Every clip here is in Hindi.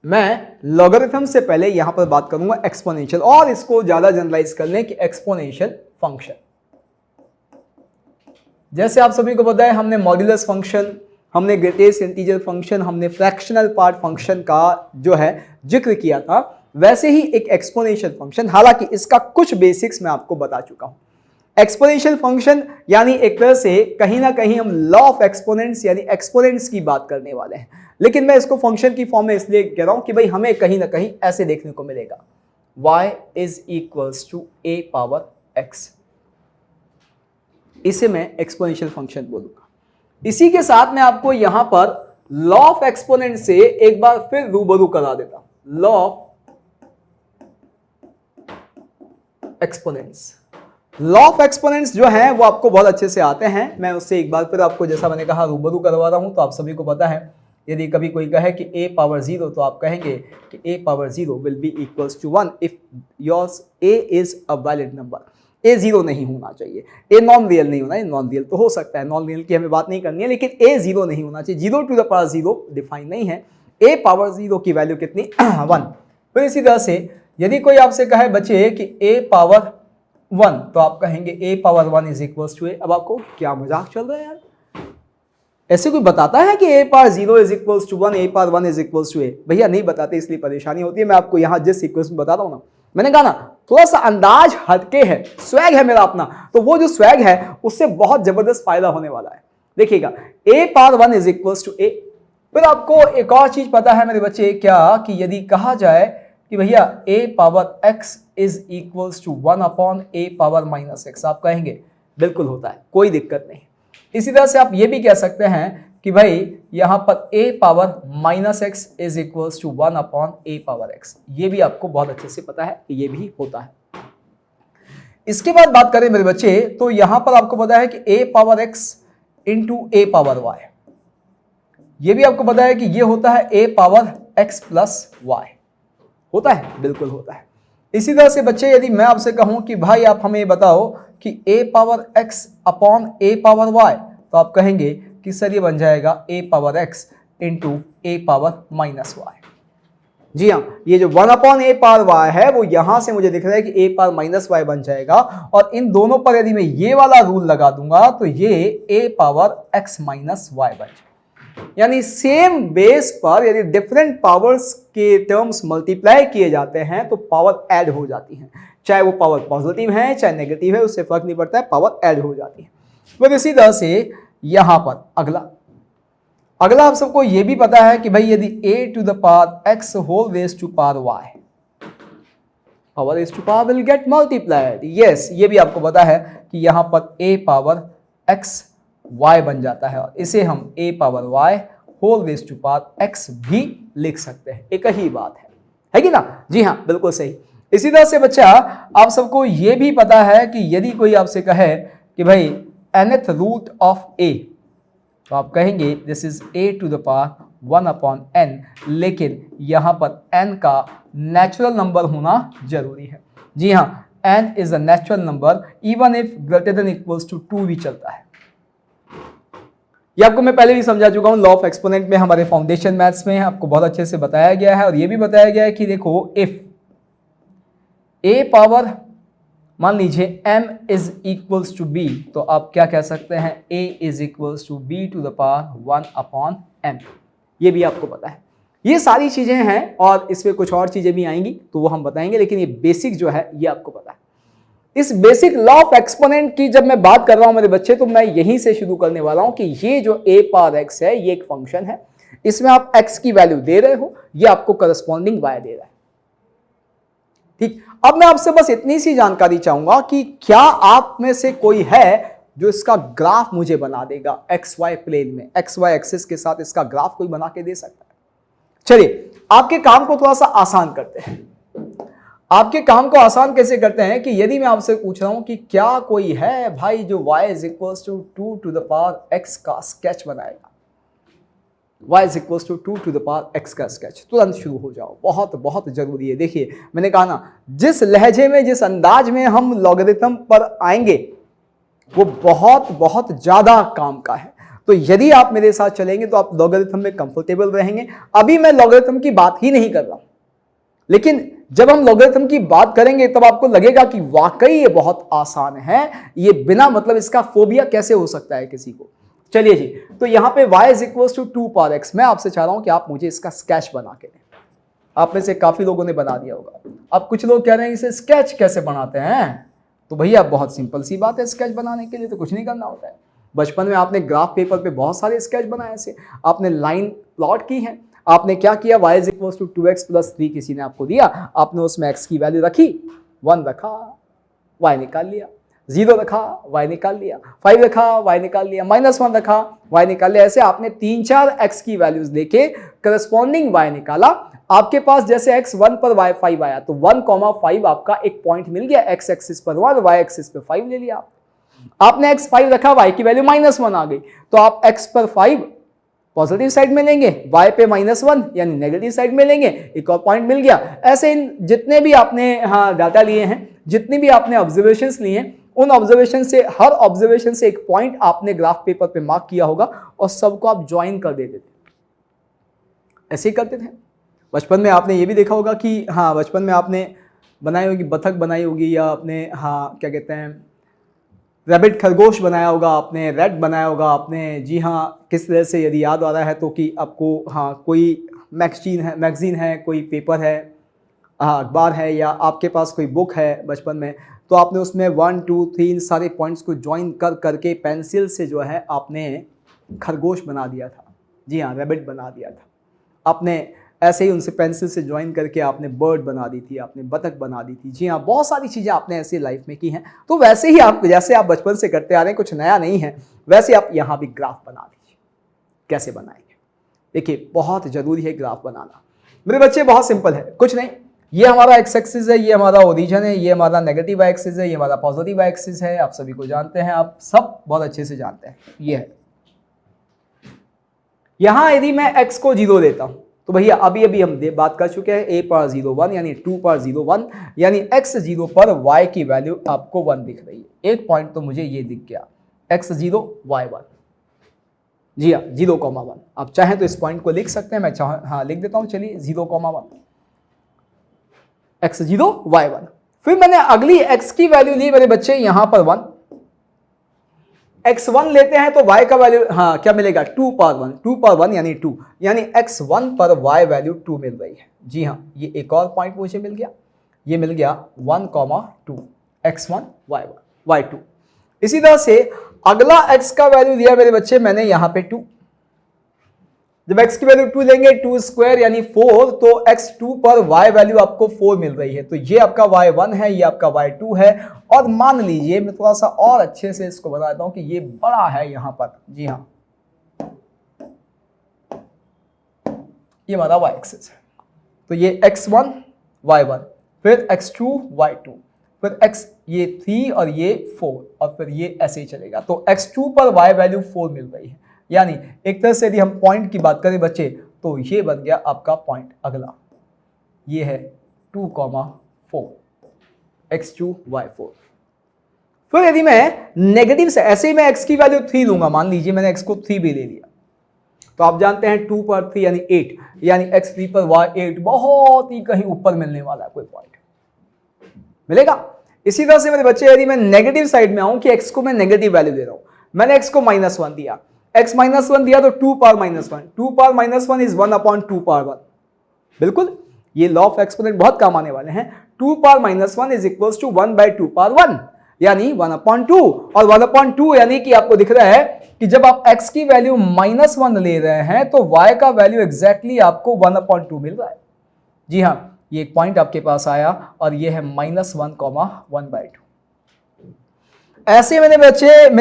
मैं लॉगरिथम से पहले यहां पर बात करूंगा एक्सपोनेंशियल, और इसको ज्यादा जनरलाइज कर लें कि एक्सपोनेंशियल फंक्शन। जैसे आप सभी को पता है हमने मॉड्यूलस फंक्शन, हमने ग्रेटेस्ट इंटीजर फंक्शन, हमने फ्रैक्शनल पार्ट फंक्शन का जो है जिक्र किया था, वैसे ही एक एक्सपोनेंशियल फंक्शन, हालांकि इसका कुछ बेसिक्स मैं आपको बता चुका हूं। एक्सपोनेंशियल फंक्शन यानी एक तरह से कहीं ना कहीं हम लॉ ऑफ एक्सपोनेंट्स यानी एक्सपोनेंट्स की बात करने वाले हैं, लेकिन मैं इसको फंक्शन की फॉर्म में इसलिए कह रहा हूं कि भाई हमें कहीं ना कहीं ऐसे देखने को मिलेगा, y is equals to a power x, इसे मैं एक्सपोनेंशियल फंक्शन बोलूंगा। इसी के साथ मैं आपको यहां पर लॉ ऑफ एक्सपोनेंट से एक बार फिर रूबरू करा देता हूं। Law of exponents, law of exponents जो है वो आपको बहुत अच्छे से आते हैं, मैं उससे एक बार फिर आपको जैसा मैंने कहा रूबरू करवा रहा हूं। तो आप सभी को पता है यदि कभी कोई कहे कि a पावर 0 तो आप कहेंगे कि a power 0 will be equals to 1 if yours a is a valid number. a 0 नहीं होना चाहिए, a नॉन रियल नहीं होना है, नॉन रियल तो हो सकता है, नॉन रियल की हमें बात नहीं करनी है, लेकिन a 0 नहीं होना चाहिए। 0 टू द पावर 0 डिफाइन नहीं है, a पावर 0 की वैल्यू कितनी 1। तो इसी तरह से यदि कोई आपसे कहे बच्चे कि a पावर 1 तो आप कहेंगे a power 1 is equals to a। अब आपको क्या मजाक चल रहा है यार, ऐसे कोई बताता है कि a power 0 is equals to 1, a power 1 is equals to a? भैया नहीं बताते, इसलिए परेशानी होती है। मैं आपको यहां जिस सीक्वेंस में बता रहा हूं ना, मैंने कहा ना थोड़ा सा अंदाज हटके है, स्वैग है मेरा अपना, तो वो जो स्वैग है उससे बहुत जबरदस्त फायदा होने वाला है। देखिएगा a power 1 is equals to a। फिर आपको एक और चीज पता है मेरे बच्चे, क्या कि यदि कहा जाए कि भैया a power x is equals to 1 upon a power minus x, आप कहेंगे बिल्कुल होता है, कोई दिक्कत नहीं। इसी तरह से आप ये भी कह सकते हैं कि भाई यहां पर a power minus x is equals to 1 upon a power x, ये भी आपको बहुत अच्छे से पता है कि ये भी होता है। इसके बाद बात करें मेरे बच्चे, तो यहां पर आपको पता है कि a power x into a power y, ये भी आपको पता है कि ये होता है a power x plus y, होता है, बिल्कुल होता है। इसी तरह से बच्चे यदि मैं आपसे कहूं कि भाई आप हमें बताओ कि a power x upon a power y, तो आप कहेंगे कि सर ये बन जाएगा a power x into a power minus y। जी हाँ, ये जो 1 अपॉन a पावर y है वो यहां से मुझे दिख रहा है कि a पावर माइनस y बन जाएगा, और इन दोनों पर यदि मैं ये वाला रूल लगा दूंगा तो ये a power x minus y बन जाएगा। यानी सेम बेस पर यदि डिफरेंट पावर्स के टर्म्स मल्टीप्लाई किए जाते हैं तो पावर ऐड हो जाती हैं, चाहे वो पावर पॉजिटिव है चाहे नेगेटिव है, उससे फर्क नहीं पड़ता है, पावर ऐड हो जाती है। तो इसी तरह से यहां पर अगला आप सबको यह भी पता है कि भाई यदि a to the power x whole raise to power y, power raise to power will get multiplied. Yes, ये भी आपको पता है कि यहां पर a पावर x y बन जाता है, और इसे हम a power y whole raise to power x भी लिख सकते हैं, एक ही बात है कि ना? जी हाँ, बिल्कुल सही। इसी तरह से बच्चा आप सबको यह भी पता है कि यदि कोई आपसे कहे कि भाई nth रूट ऑफ a, तो आप कहेंगे this is a to the power 1 upon n, लेकिन यहां पर n का नेचुरल नंबर होना जरूरी है। जी हाँ, n is a natural number even if greater than equals to 2 भी चलता है। ये आपको मैं पहले भी समझा चुका हूं, लॉ ऑफ एक्सपोनेंट में हमारे फाउंडेशन मैथ्स में आपको बहुत अच्छे से बताया गया है, और ये भी बताया गया है कि देखो इफ a पावर मान लीजिए m is equals to b, तो आप क्या कह सकते हैं a is equals to b to the power 1 upon m, ये भी आपको पता है। ये सारी चीजें हैं और इसमें कुछ और चीजें भी आएंगी तो वो हम बताएंगे, लेकिन ये बेसिक जो है ये आपको पता है। इस बेसिक लॉ ऑफ एक्सपोनेंट की जब मैं बात कर रहा हूं मेरे बच्चे, तो मैं यहीं से शुरू करने वाला हूं कि ये जो a पावर x है ये एक फंक्शन है, इसमें आप x की वैल्यू दे रहे हो, ये आपको करस्पॉन्डिंग y दे रहा है। ठीक, अब मैं आपसे बस इतनी सी जानकारी चाहूंगा कि क्या आप में से कोई है जो इसका ग्राफ मुझे बना देगा एक्स वाई प्लेन में, एक्स वाई एक्सिस के साथ इसका ग्राफ कोई बना के दे सकता है? चलिए आपके काम को थोड़ा सा आसान करते हैं। आपके काम को आसान कैसे करते हैं कि यदि मैं आपसे पूछ रहा हूं कि क्या कोई है भाई जो y is equals to 2 to the power x का स्केच बनाएगा, y is equals to 2 to the power x का स्केच, तुरंत शुरू हो जाओ, बहुत बहुत जरूरी है। देखिए मैंने कहा ना, जिस लहजे में जिस अंदाज में हम लॉगरिथम पर आएंगे वो बहुत बहुत ज्यादा काम का है। तो यदि आप मेरे साथ चलेंगे तो आप लॉगरिथम में कंफर्टेबल रहेंगे। अभी मैं लॉगरिथम की बात ही नहीं कर रहा हूं, लेकिन जब हम लॉगरिथम की बात करेंगे तब आपको लगेगा कि वाकई ये बहुत आसान है, ये बिना मतलब इसका फोबिया कैसे हो सकता है किसी को। चलिए जी, तो यहां पे y is equal to 2 power x। मैं आपसे चाह रहा हूं कि आप मुझे इसका स्केच बना के दें। आप में से काफी लोगों ने बना दिया होगा। अब कुछ लोग कह रहे हैं इसे स्केच कैसे बनाते हैं, तो भैया बहुत सिंपल सी बात है, स्केच बनाने के लिए तो कुछ नहीं करना होता है। बचपन में आपने ग्राफ पेपर पे बहुत सारे स्केच बनाए ऐसे, आपने लाइन प्लॉट की है। आपने क्या किया, y is equal to 2x plus 3 किसी ने आपको दिया, आपने उसमें x की वैल्यू रखी, 1 रखा, y निकाल लिया, 0 रखा, y निकाल लिया, 5 रखा, y निकाल लिया, -1 रखा, y निकाल लिया। ऐसे आपने 3-4 x की वैल्यूज लेके करस्पॉन्डिंग y निकाला। आपके पास जैसे x 1 पर y 5 आया, तो 1,5 आपका एक पॉइंट मिल गया, x एक्सिस पर 1, y एक्सिस पर 5 ले लिया। आपने x 5 रखा, y की वैल्यू -1 आ गई, तो आप x पर 5 पॉजिटिव साइड में लेंगे, y पे -1 यानी नेगेटिव साइड में लेंगे, एक और पॉइंट मिल गया। ऐसे इन जितने भी आपने डाटा लिए हैं, जितनी भी आपने ऑब्जर्वेशंस लिए हैं, उन ऑब्जर्वेशन से, हर ऑब्जर्वेशन से एक पॉइंट आपने ग्राफ पेपर पे मार्क किया होगा और सबको आप ज्वाइन कर देते थे। ऐसे ही करते थे। बचपन में आपने ये भी देखा होगा कि बचपन में आपने बनाई होगी, बतख बनाई होगी, या आपने क्या कहते हैं, रैबिट खरगोश बनाया होगा आपने, रेड बनाया होगा आपने। जी हाँ, किस तरह से यदि याद आ रहा है तो कि आपको कोई मैगजीन है, कोई पेपर है, अखबार है, या आपके पास कोई बुक है बचपन में, तो आपने उसमें 1 2 3 सारे पॉइंट्स को ज्वाइन कर करके पेंसिल से जो है आपने खरगोश बना दिया था। जी हाँ, रैबिट बना दिया था आपने। ऐसे ही उनसे पेंसिल से ज्वाइन करके आपने बर्ड बना दी थी, आपने बतख बना दी थी। जी हाँ, बहुत सारी चीज़ें आपने ऐसे लाइफ में की हैं। तो वैसे ही आप, जैसे आप बचपन से करते आ रहे हैं, कुछ नया नहीं है, वैसे आप यहाँ भी ग्राफ बना दीजिए। कैसे बनाएंगे, देखिए बहुत ज़रूरी है ग्राफ बनाना मेरे बच्चे। बहुत सिंपल है, कुछ नहीं, ये हमारा एक्स एक्सिस है, ये हमारा ओरिजिन है, ये हमारा नेगेटिव एक्सिस है, ये हमारा पॉजिटिव एक्सिस है। आप सभी को जानते हैं, आप सब बहुत अच्छे से जानते हैं। ये है, यहां यदि मैं x को 0 देता हूं, तो भैया अभी हम बात कर चुके हैं, a पर 0 1 यानी 2 पर 0 1 यानी x 0 पर y की वैल्यू आपको 1 दिख रही है। एक पॉइंट तो मुझे ये दिख गया, x 0 y 1। जी हाँ, 0,1। आप चाहें तो इस पॉइंट को लिख सकते हैं, मैं लिख देता हूं, चलिए 0,1, x 0 y 1। फिर मैंने अगली x की वैल्यू ली मेरे बच्चे, यहां पर 1, x1 लेते हैं तो y का वैल्यू क्या मिलेगा, 2 पर 1, 2 पर 1 यानी 2, यानी x1 पर y वैल्यू 2 मिल रही है। जी हाँ, ये एक और पॉइंट मुझे मिल गया, ये मिल गया 1,2, x1 y1 y2। इसी तरह से अगला x का वैल्यू दिया मेरे बच्चे मैंने यहां पे 2। जब x की वैल्यू 2 लेंगे, 2 स्क्वायर यानी 4, तो x2 पर y वैल्यू आपको 4 मिल रही है। तो ये आपका y1 है, ये आपका y2 है। और मान लीजिए, मैं थोड़ा सा और अच्छे से इसको बताता हूं कि ये बड़ा है यहां पर। जी हाँ, ये हमारा y एक्सिस है, तो ये x1 y1, फिर x2 y2, फिर x ये 3 और ये 4, और फिर ये ऐसे ही चलेगा। तो x2 पर y वैल्यू 4 मिल रही है। यानी एक तरह से यदि हम पॉइंट की बात करें बच्चे, तो ये बन गया आपका पॉइंट अगला, ये है 2,4 x2 y4। फिर यदि मैं नेगेटिव से, ऐसे ही मैं x की वैल्यू 3 लूंगा, मान लीजिए मैंने x को 3 भी ले लिया, तो आप जानते हैं 2 पर 3 यानी 8, यानी x3 पर y8 बहुत ही कहीं ऊपर मिलने वाला है, कोई पॉइंट मिलेगा। इसी तरह से मेरे बच्चे, यदि मैं नेगेटिव साइड में आऊं कि x को मैं नेगेटिव वैल्यू दे रहा हूं, मैंने x को -1 दिया, x -1 दिया तो 2 पावर -1, 2 पावर -1 इज 1/2 पावर 1। बिल्कुल, ये लॉ ऑफ एक्सपोनेंट बहुत काम आने वाले हैं। 2 power -1 is equals to 1/2 power 1, यानी 1/2, और 1/2 यानी कि आपको दिख रहा है कि जब आप x की वैल्यू -1 ले रहे हैं तो y का वैल्यू एग्जैक्टली आपको 1/2 मिल रहा है। जी हाँ, ये एक पॉइंट आपके पास आया, और ये है -1,1/2। ऐसे मेरे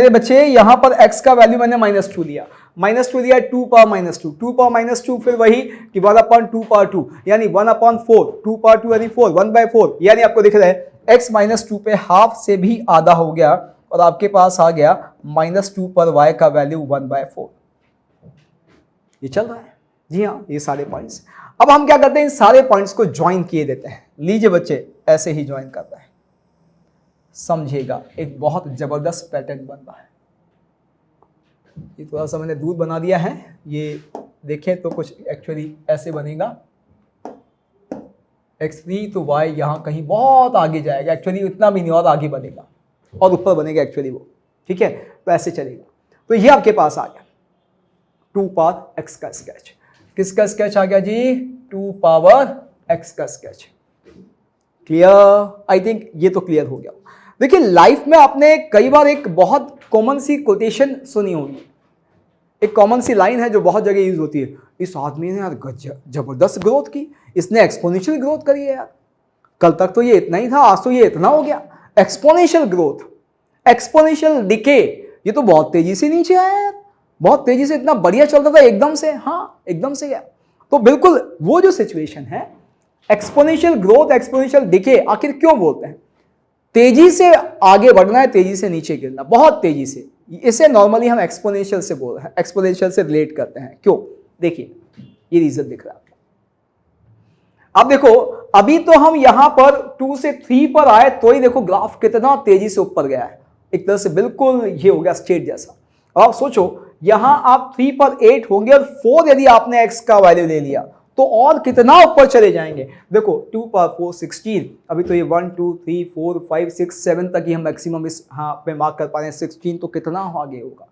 बच्चे यहां पर x का वैल्यू मैंने -2 लिया, -2 दिया, 2 पावर -2, 2 पावर -2, फिर वही कि 1/2 पावर 2 यानी 1/4, 2 पावर 2 यानी 4, 1/4, यानी आपको दिख रहा है x -2 पे हाफ से भी आधा हो गया, और आपके पास आ गया -2 पर y का वैल्यू 1/4। ये चल रहा है। जी हाँ, ये सारे पॉइंट्स। अब हम क्या करते हैं, इन सारे पॉइंट्स को ज्वाइन किए देते हैं। लीजिए बच्चे, ऐसे ही ज्वाइन करते हैं, समझिएगा, एक बहुत जबरदस्त पैटर्न बन रहा है। ये थोड़ा सा मैंने दूर बना दिया है, ये देखें तो कुछ एक्चुअली ऐसे बनेगा x3 तो y यहाँ कहीं बहुत आगे जाएगा, एक्चुअली इतना भी नहीं और आगे बनेगा और ऊपर बनेगा एक्चुअली वो, ठीक है। तो ऐसे चलेगा। तो ये आपके पास आ गया 2 पावर x का स्केच। किसका स्केच आ गया जी? 2 पावर x का स्केच। क्लियर? आई थिंक ये तो क्लियर हो गया। देखिए लाइफ में आपने कई बार एक बहुत कॉमन सी कोटेशन सुनी होगी, एक कॉमन सी लाइन है जो बहुत जगह यूज होती है, इस आदमी ने यार जबरदस्त ग्रोथ की, इसने एक्सपोनेंशियल ग्रोथ करी है यार, कल तक तो ये इतना ही था, आज तो ये इतना हो गया। एक्सपोनेंशियल ग्रोथ, एक्सपोनेंशियल डिके, ये तो बहुत तेजी से नीचे आया यार, बहुत तेजी से, इतना बढ़िया चल रहा था एकदम से, हाँ एकदम से गया। तो बिल्कुल वो जो सिचुएशन है एक्सपोनेंशियल ग्रोथ, एक्सपोनेंशियल डिके, आखिर क्यों बोलते हैं? तेजी से आगे बढ़ना है, तेजी से नीचे गिरना, बहुत तेजी से, इसे नॉर्मली हम एक्सपोनेंशियल से बोल रहे हैं, एक्सपोनेंशियल से रिलेट करते हैं। क्यों? देखिए ये रीजन दिख रहा है अब देखो, अभी तो हम यहां पर 2 से 3 पर आए तो ही देखो ग्राफ कितना तेजी से ऊपर गया है, एक तरह से बिल्कुल ये हो गया स्ट्रेट जैसा। अब आप सोचो यहां आप 3 पर 8 होंगे और 4 यदि आपने x का वैल्यू ले लिया तो और कितना ऊपर चले जाएंगे। देखो 2 पर 4 16, अभी तो ये 1 2 3 4 5 6 7 तक ही हम मैक्सिमम इस हाँ पे मार्क कर पा रहे हैं, 16 तो कितना आगे होगा।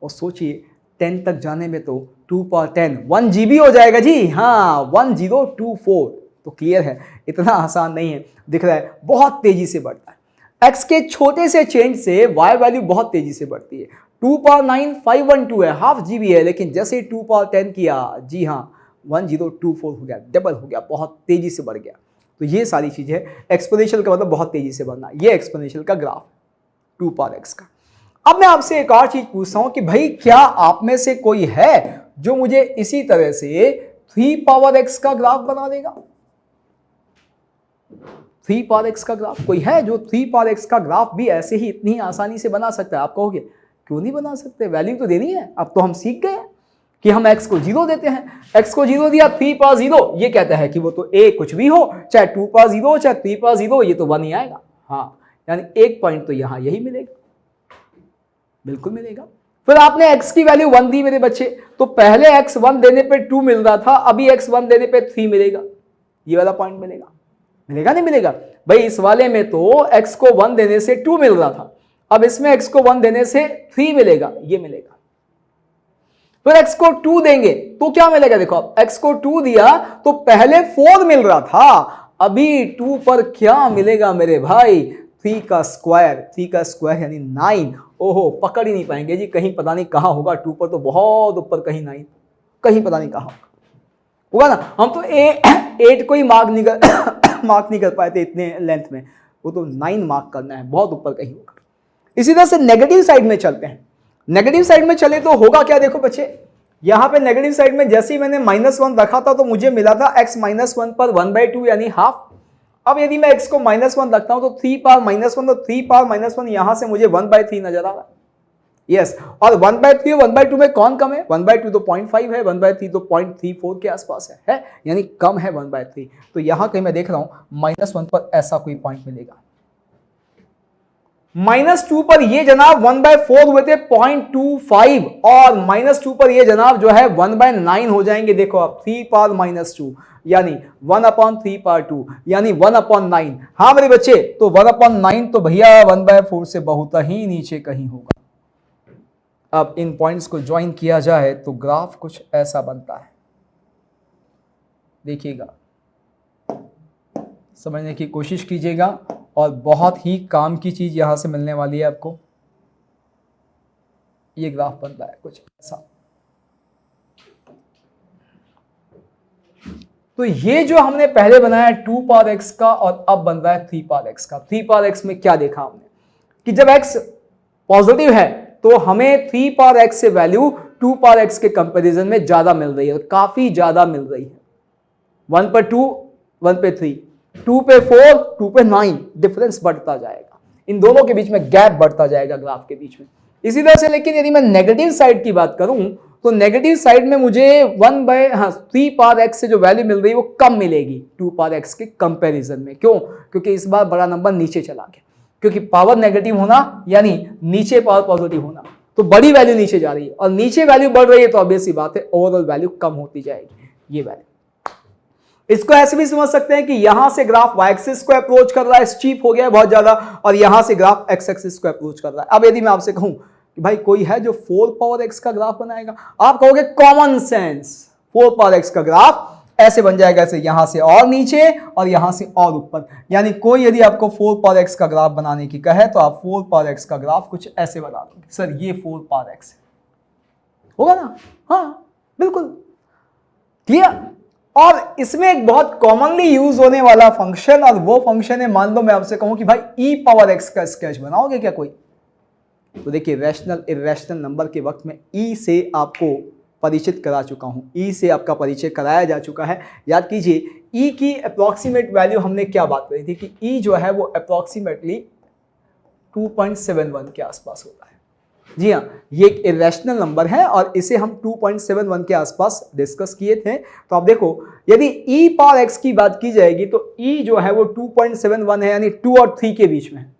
और सोचिए 10 तक जाने में तो 2 पर 10 1 GB हो जाएगा जी, हाँ 1024। तो क्लियर है इतना आसान नहीं है, दिख रहा है बहुत तेजी से बढ़ता है। x के छोटे से चेंज से y वैल्यू बहुत तेजी से बढ़ती है। 2 पर 9 512 है, हाफ GB है, लेकिन जैसे 2 पर 10 किया, जी हाँ 1024 हो गया, डबल हो गया, बहुत तेजी से बढ़ गया। तो ये सारी चीजें, एक्सपोनेंशियल का मतलब बहुत तेजी से बढ़ना, ये एक्सपोनेंशियल का ग्राफ 2 पर x का। अब मैं आपसे एक और चीज पूछता हूं कि भाई क्या आप में से कोई है जो मुझे इसी तरह से 3 पावर x का ग्राफ बना देगा? 3 पावर x का ग्राफ कोई है जो 3 पावर x का ग्राफ भी ऐसे ही इतनी आसानी से बना सकता है? आप कहोगे क्यों नहीं बना सकते, वैल्यू तो देनी है। अब तो हम सीख गए कि हम x को 0 देते हैं, x को 0 दिया, 3 पावर 0, ये कहता है कि वो तो a कुछ भी हो, चाहे 2 पावर 0 चाहे 3 पावर 0, ये तो 1 ही आएगा। हाँ यानी एक पॉइंट तो यहां यही मिलेगा, बिल्कुल मिलेगा। फिर आपने x की वैल्यू 1 दी मेरे बच्चे, तो पहले x 1 देने पे 2 मिल रहा था, अभी x 1 देने पे 3 मिलेगा, ये वाला पॉइंट मिलेगा, मिलेगा नहीं मिलेगा भाई? इस वाले में तो x को 1 देने से 2 मिल रहा था, अब इसमें x को 1 देने से 3 मिलेगा, ये मिलेगा। फिर x को 2 देंगे तो क्या मिलेगा? देखो अब x को 2 दिया तो पहले 4 मिल रहा था, अभी 2 पर क्या मिलेगा मेरे भाई? 3 का स्क्वायर, 3 का स्क्वायर यानी 9। ओहो पकड़ ही नहीं पाएंगे जी, कहीं पता नहीं कहां होगा, 2 पर तो बहुत ऊपर, कहीं 9, कहीं पता नहीं कहां होगा ना। हम तो 8 को ही मार्क नहीं कर पाए थे इतने लेंथ में, वो तो 9 मार्क करना है, बहुत ऊपर कहीं होगा। इसी तरह से नेगेटिव साइड में चलते हैं। नेगेटिव साइड में चले तो होगा क्या? देखो बच्चे यहां पे नेगेटिव साइड में जैसे ही मैंने -1 रखा था तो मुझे मिला था x -1 पर 1/2 यानी हाफ। अब यदि मैं x को -1 रखता हूं तो 3 पावर -1, तो 3 पावर -1 यहां से मुझे 1/3 नजर आ रहा है। यस, और 1/3 और 1/2 में कौन कम है? 1/2 तो 0.5 है, 1/3 तो 0.34 के आसपास है यानी कम है 1/3। तो यहां कहीं मैं देख रहा हूं -1 पर ऐसा कोई पॉइंट मिलेगा। -2 पर ये जनाब 1/4 हुए थे 0.25, और -2 पर ये जनाब जो है 1/9 हो जाएंगे। देखो आप 3 पावर -2 यानी 1/3 पावर 2 यानी 1/9। हाँ मेरे बच्चे, तो 1/9 तो भैया 1/4 से बहुत ही नीचे कहीं होगा। अब इन पॉइंट्स को ज्वाइन किया जाए तो ग्राफ कुछ ऐसा बनता है, देखिएगा, समझने की कोशिश कीजिएगा, और बहुत ही काम की चीज यहां से मिलने वाली है आपको। ये ग्राफ बनता है कुछ ऐसा। तो ये जो हमने पहले बनाया 2 पावर x का, और अब बन रहा है 3 पावर x का। 3 पावर x में क्या देखा हमने कि जब x पॉजिटिव है तो हमें 3 पावर x से वैल्यू 2 पावर x के कंपैरिजन में ज्यादा मिल रही है, काफी ज्यादा मिल रही है। 1 पर 2, 1 पे 3, 2 पे 4, 2 पे 9, डिफरेंस बढ़ता जाएगा, इन दोनों के बीच में गैप बढ़ता जाएगा ग्राफ के बीच में। इसी तरह से लेकिन यदि मैं नेगेटिव साइड की बात करूं तो नेगेटिव साइड में मुझे 3 पावर x से जो वैल्यू मिल रही है वो कम मिलेगी 2 पावर x के कंपैरिजन में। क्यों? क्योंकि इस बार बड़ा नंबर नीचे चला गया, क्योंकि पावर नेगेटिव होना यानी नीचे पावर पॉजिटिव होना, तो बड़ी वैल्यू नीचे जा रही है और नीचे वैल्यू बढ़ रही है तो ऑब्वियस सी बात है ओवरऑल वैल्यू कम होती जाएगी। ये वैल्यू इसको ऐसे भी समझ सकते हैं कि यहां से ग्राफ y एक्सिस को अप्रोच कर रहा है, स्टीप हो गया है बहुत ज्यादा, और यहां से ग्राफ x एक्सिस को अप्रोच कर रहा है। अब यदि मैं आपसे कहूं कि भाई कोई है जो 4 पावर x का ग्राफ बनाएगा, आप कहोगे कॉमन सेंस 4 पावर x का ग्राफ ऐसे बन जाएगा, ऐसे यहां से और नीचे और यहां से और ऊपर। यानी कोई यदि आपको 4 पावर x का ग्राफ बनाने की कहे तो आप 4 पावर x का ग्राफ कुछ ऐसे बना दोगे, सर ये 4 पावर x होगा ना? हाँ बिल्कुल क्लियर। और इसमें एक बहुत कॉमनली यूज होने वाला फंक्शन, और वो फंक्शन है, मान लो मैं आपसे कहूं कि भाई e पावर x का स्केच बनाओगे क्या कोई? तो देखिए रैशनल इरैशनल नंबर के वक्त में e से आपको परिचित करा चुका हूं, e से आपका परिचय कराया जा चुका है। याद कीजिए e की अप्रोक्सीमेट वैल्यू हमने क्या बात करी थी कि e जो है वो अप्रोक्सीमेटली 2.71 के आसपास होता है। जी हाँ, ये एक इरेशनल नंबर है और इसे हम 2.71 के आसपास डिस्कस किए थे। तो आप देखो यदि e पावर x की बात की जाएगी तो e जो है वो 2.71 है, यानी 2 और 3 के बीच में है।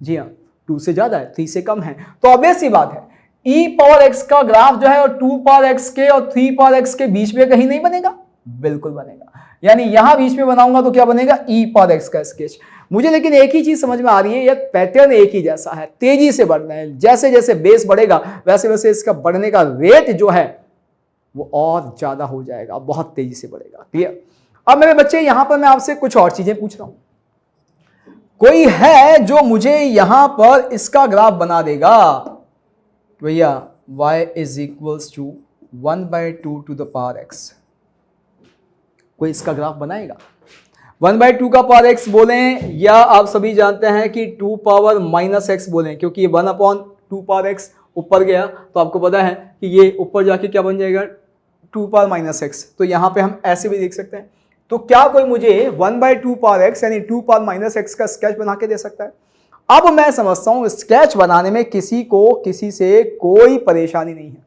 जी हाँ, 2 से ज्यादा है, 3 से कम है, तो ऑब्वियस सी बात है e पावर x का ग्राफ जो है और 2 पावर x के और 3 पावर x के बीच में कहीं नहीं बनेगा, बिल्कुल बनेगा। यानी यहां बीच में बनाऊंगा तो क्या बनेगा, e पावर x का स्केच। मुझे लेकिन एक ही चीज समझ में आ रही है, यह पैटर्न एक ही जैसा है, तेजी से बढ़ रहे हैं, जैसे जैसे बेस बढ़ेगा वैसे वैसे इसका बढ़ने का रेट जो है वो और ज्यादा हो जाएगा, बहुत तेजी से बढ़ेगा। क्लियर? अब मेरे बच्चे यहां पर मैं आपसे कुछ और चीजें पूछ रहा हूं, कोई है जो मुझे यहां पर इसका ग्राफ बना देगा, भैया y is equals to 1/2 to the power x, कोई इसका ग्राफ बनाएगा? 1/2 का पावर x बोलें या आप सभी जानते हैं कि 2 पावर माइनस x बोलें, क्योंकि ये 1/2 पावर x ऊपर गया तो आपको पता है कि ये ऊपर जाके क्या बन जाएगा, 2 पावर माइनस x। तो यहां पे हम ऐसे भी देख सकते हैं। तो क्या कोई मुझे 1/2 पावर x यानी 2 पावर माइनस x का स्केच बना के दे सकता है? अब मैं समझता हूं स्केच बनाने में किसी से कोई परेशानी नहीं है,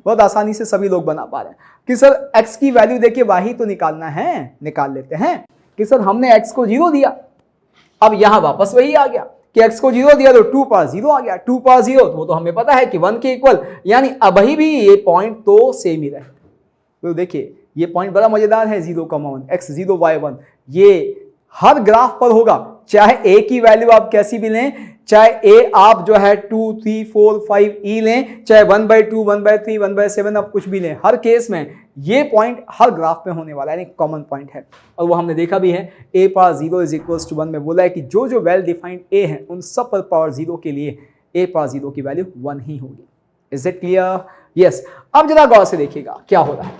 बहुत आसानी से सभी लोग बना पा रहे हैं कि सर x की वैल्यू देखिए y तो निकालना है, निकाल लेते हैं कि सर हमने x को 0 दिया, अब यहां वापस वही आ गया कि x को 0 दिया तो 2 पावर 0 आ गया, 2 पावर 0 तो वो तो हमें पता है कि 1 के इक्वल, यानी अभी भी ये पॉइंट तो सेम ही रहे। तो देखिए ये पॉइंट बड़ा मजेदार है, 0,1 x 0 y 1, ये हर ग्राफ पर होगा, चाहे a की वैल्यू आप कैसी भी लें, चाहे a आप जो है 2 3 4 5 e लें, चाहे 1/2 1/3 1/7 आप कुछ भी लें, हर केस में ये पॉइंट हर ग्राफ में होने वाला है, यानी कॉमन पॉइंट है। और वो हमने देखा भी है, a power 0 is equals to 1 में बोला है कि जो जो वेल डिफाइंड a है उन सब पर पावर 0 के लिए a पावर 0 की वैल्यू 1 ही होगी। Is it clear? यस। अब जरा गौर से देखिएगा क्या हो रहा है,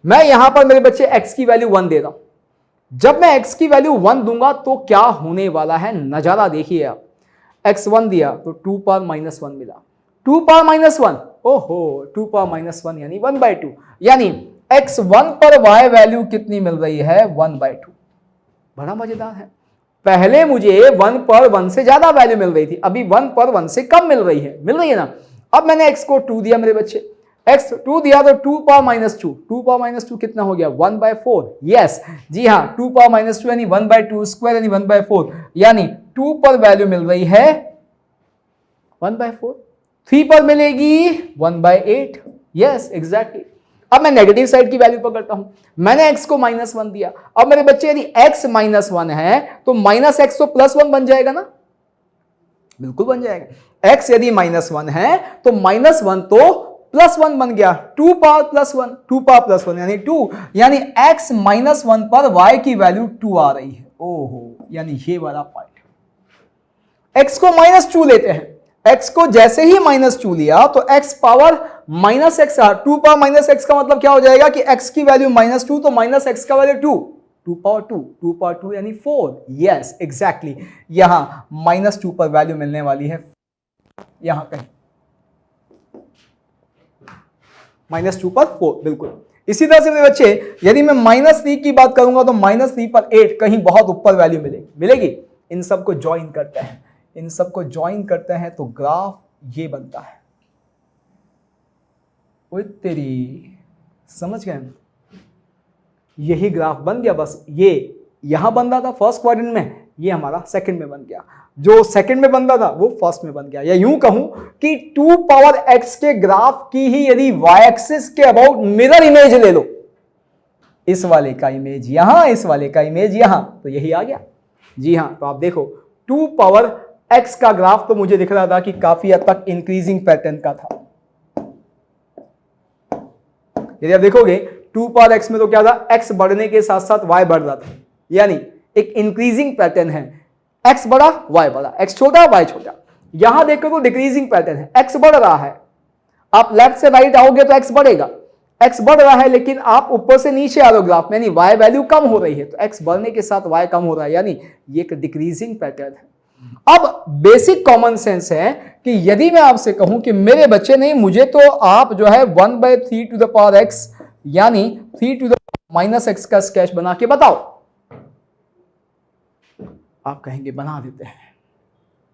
मैं यहां पर मेरे बच्चे x की वैल्यू 1 दे रहा हूं, जब मैं x की वैल्यू 1 दूंगा तो क्या होने वाला है, नजारा देखिए आप। x 1 दिया तो 2 पावर माइनस 1 मिला, 2 पावर माइनस 1, ओहो 2 पावर माइनस 1 यानी 1/2, यानी x 1 पर y वैल्यू कितनी मिल रही है, 1/2। बड़ा मजेदार है, पहले मुझे 1 पर 1 से ज्यादा वैल्यू मिल रही थी, अभी 1 पर 1 से कम मिल रही है ना। अब मैंने x को 2 दिया मेरे बच्चे, x 2 दिया तो 2 पावर माइनस 2, 2 पावर माइनस 2 कितना हो गया, 1/4। यस जी हाँ, 2 पावर माइनस 2 यानी 1/2 स्क्वायर यानी 1/4, यानी 2 पर वैल्यू मिल रही है 1/4, 3 पर मिलेगी 1/8। Yes exactly. अब मैं नेगेटिव साइड की वैल्यू पकड़ता हूं, मैंने x को -1 दिया, अब मेरे बच्चे यदि x -1 है तो माइनस x तो +1 बन जाएगा ना, बिल्कुल बन जाएगा। x यदि -1 है तो -1 तो +1 बन गया, 2 पावर +1, 2 पावर +1 यानी 2, यानी x -1 पर y की वैल्यू 2 आ रही है। ओहो, यानी ये वाला पॉइंट। x को -2 लेते हैं, x को जैसे ही -2 लिया तो x power -x, 2 power -x का मतलब क्या हो जाएगा कि x की वैल्यू -2 तो -x का वैल्यू 2, 2 पावर 2, 2 पावर 2 यानी 4। यस एग्जैक्टली, यहां -2 पर वैल्यू मिलने वाली है, यहां कहीं -2 पर 4, बिल्कुल। इसी तरह से मेरे बच्चे यदि मैं -3 की बात करूंगा तो -3 पर 8 कहीं बहुत ऊपर वैल्यू मिलेगी। इन सबको ज्वाइन करते हैं, इन सबको ज्वाइन करते हैं तो ग्राफ ये बनता है। ओए तेरी, समझ गए? यही ग्राफ बन गया, बस ये यहां बन रहा था फर्स्ट क्वाड्रेंट में, ये हमारा सेकंड में बन गया, जो सेकंड में बन रहा था वो फर्स्ट में बन गया। या यूं कहूं कि 2 पावर x के ग्राफ की ही यदि y एक्सिस के अबाउट मिरर इमेज ले लो, इस वाले का इमेज यहां, इस वाले का इमेज यहां, तो यही आ गया। जी हां, तो आप देखो 2 पावर x का ग्राफ तो मुझे दिख रहा था कि काफी हद तक इंक्रीजिंग पैटर्न का था। यदि आप देखोगे 2 पावर x में तो क्या था, x बढ़ने के साथ साथ y बढ़ रहा था, यानी एक इंक्रीजिंग पैटर्न है, x बड़ा y बड़ा, x छोटा y छोटा। यहां देखो तो डिक्रीजिंग पैटर्न है, x बढ़ रहा है, आप लेफ्ट से राइट आओगे तो x बढ़ेगा, x बढ़ रहा है, लेकिन आप ऊपर से नीचे आ रहे हो ग्राफ में, यानी y वैल्यू कम हो रही है, तो x बढ़ने के साथ y कम हो रहा है, यानी ये एक डिक्रीजिंग पैटर्न है। अब बेसिक कॉमन सेंस है कि यदि मैं आपसे कहूं कि मेरे बच्चे नहीं, मुझे तो आप जो है 1/3 टू द पावर x यानी 3 टू द माइनस x का स्केच बना के बताओ, आप कहेंगे बना देते हैं।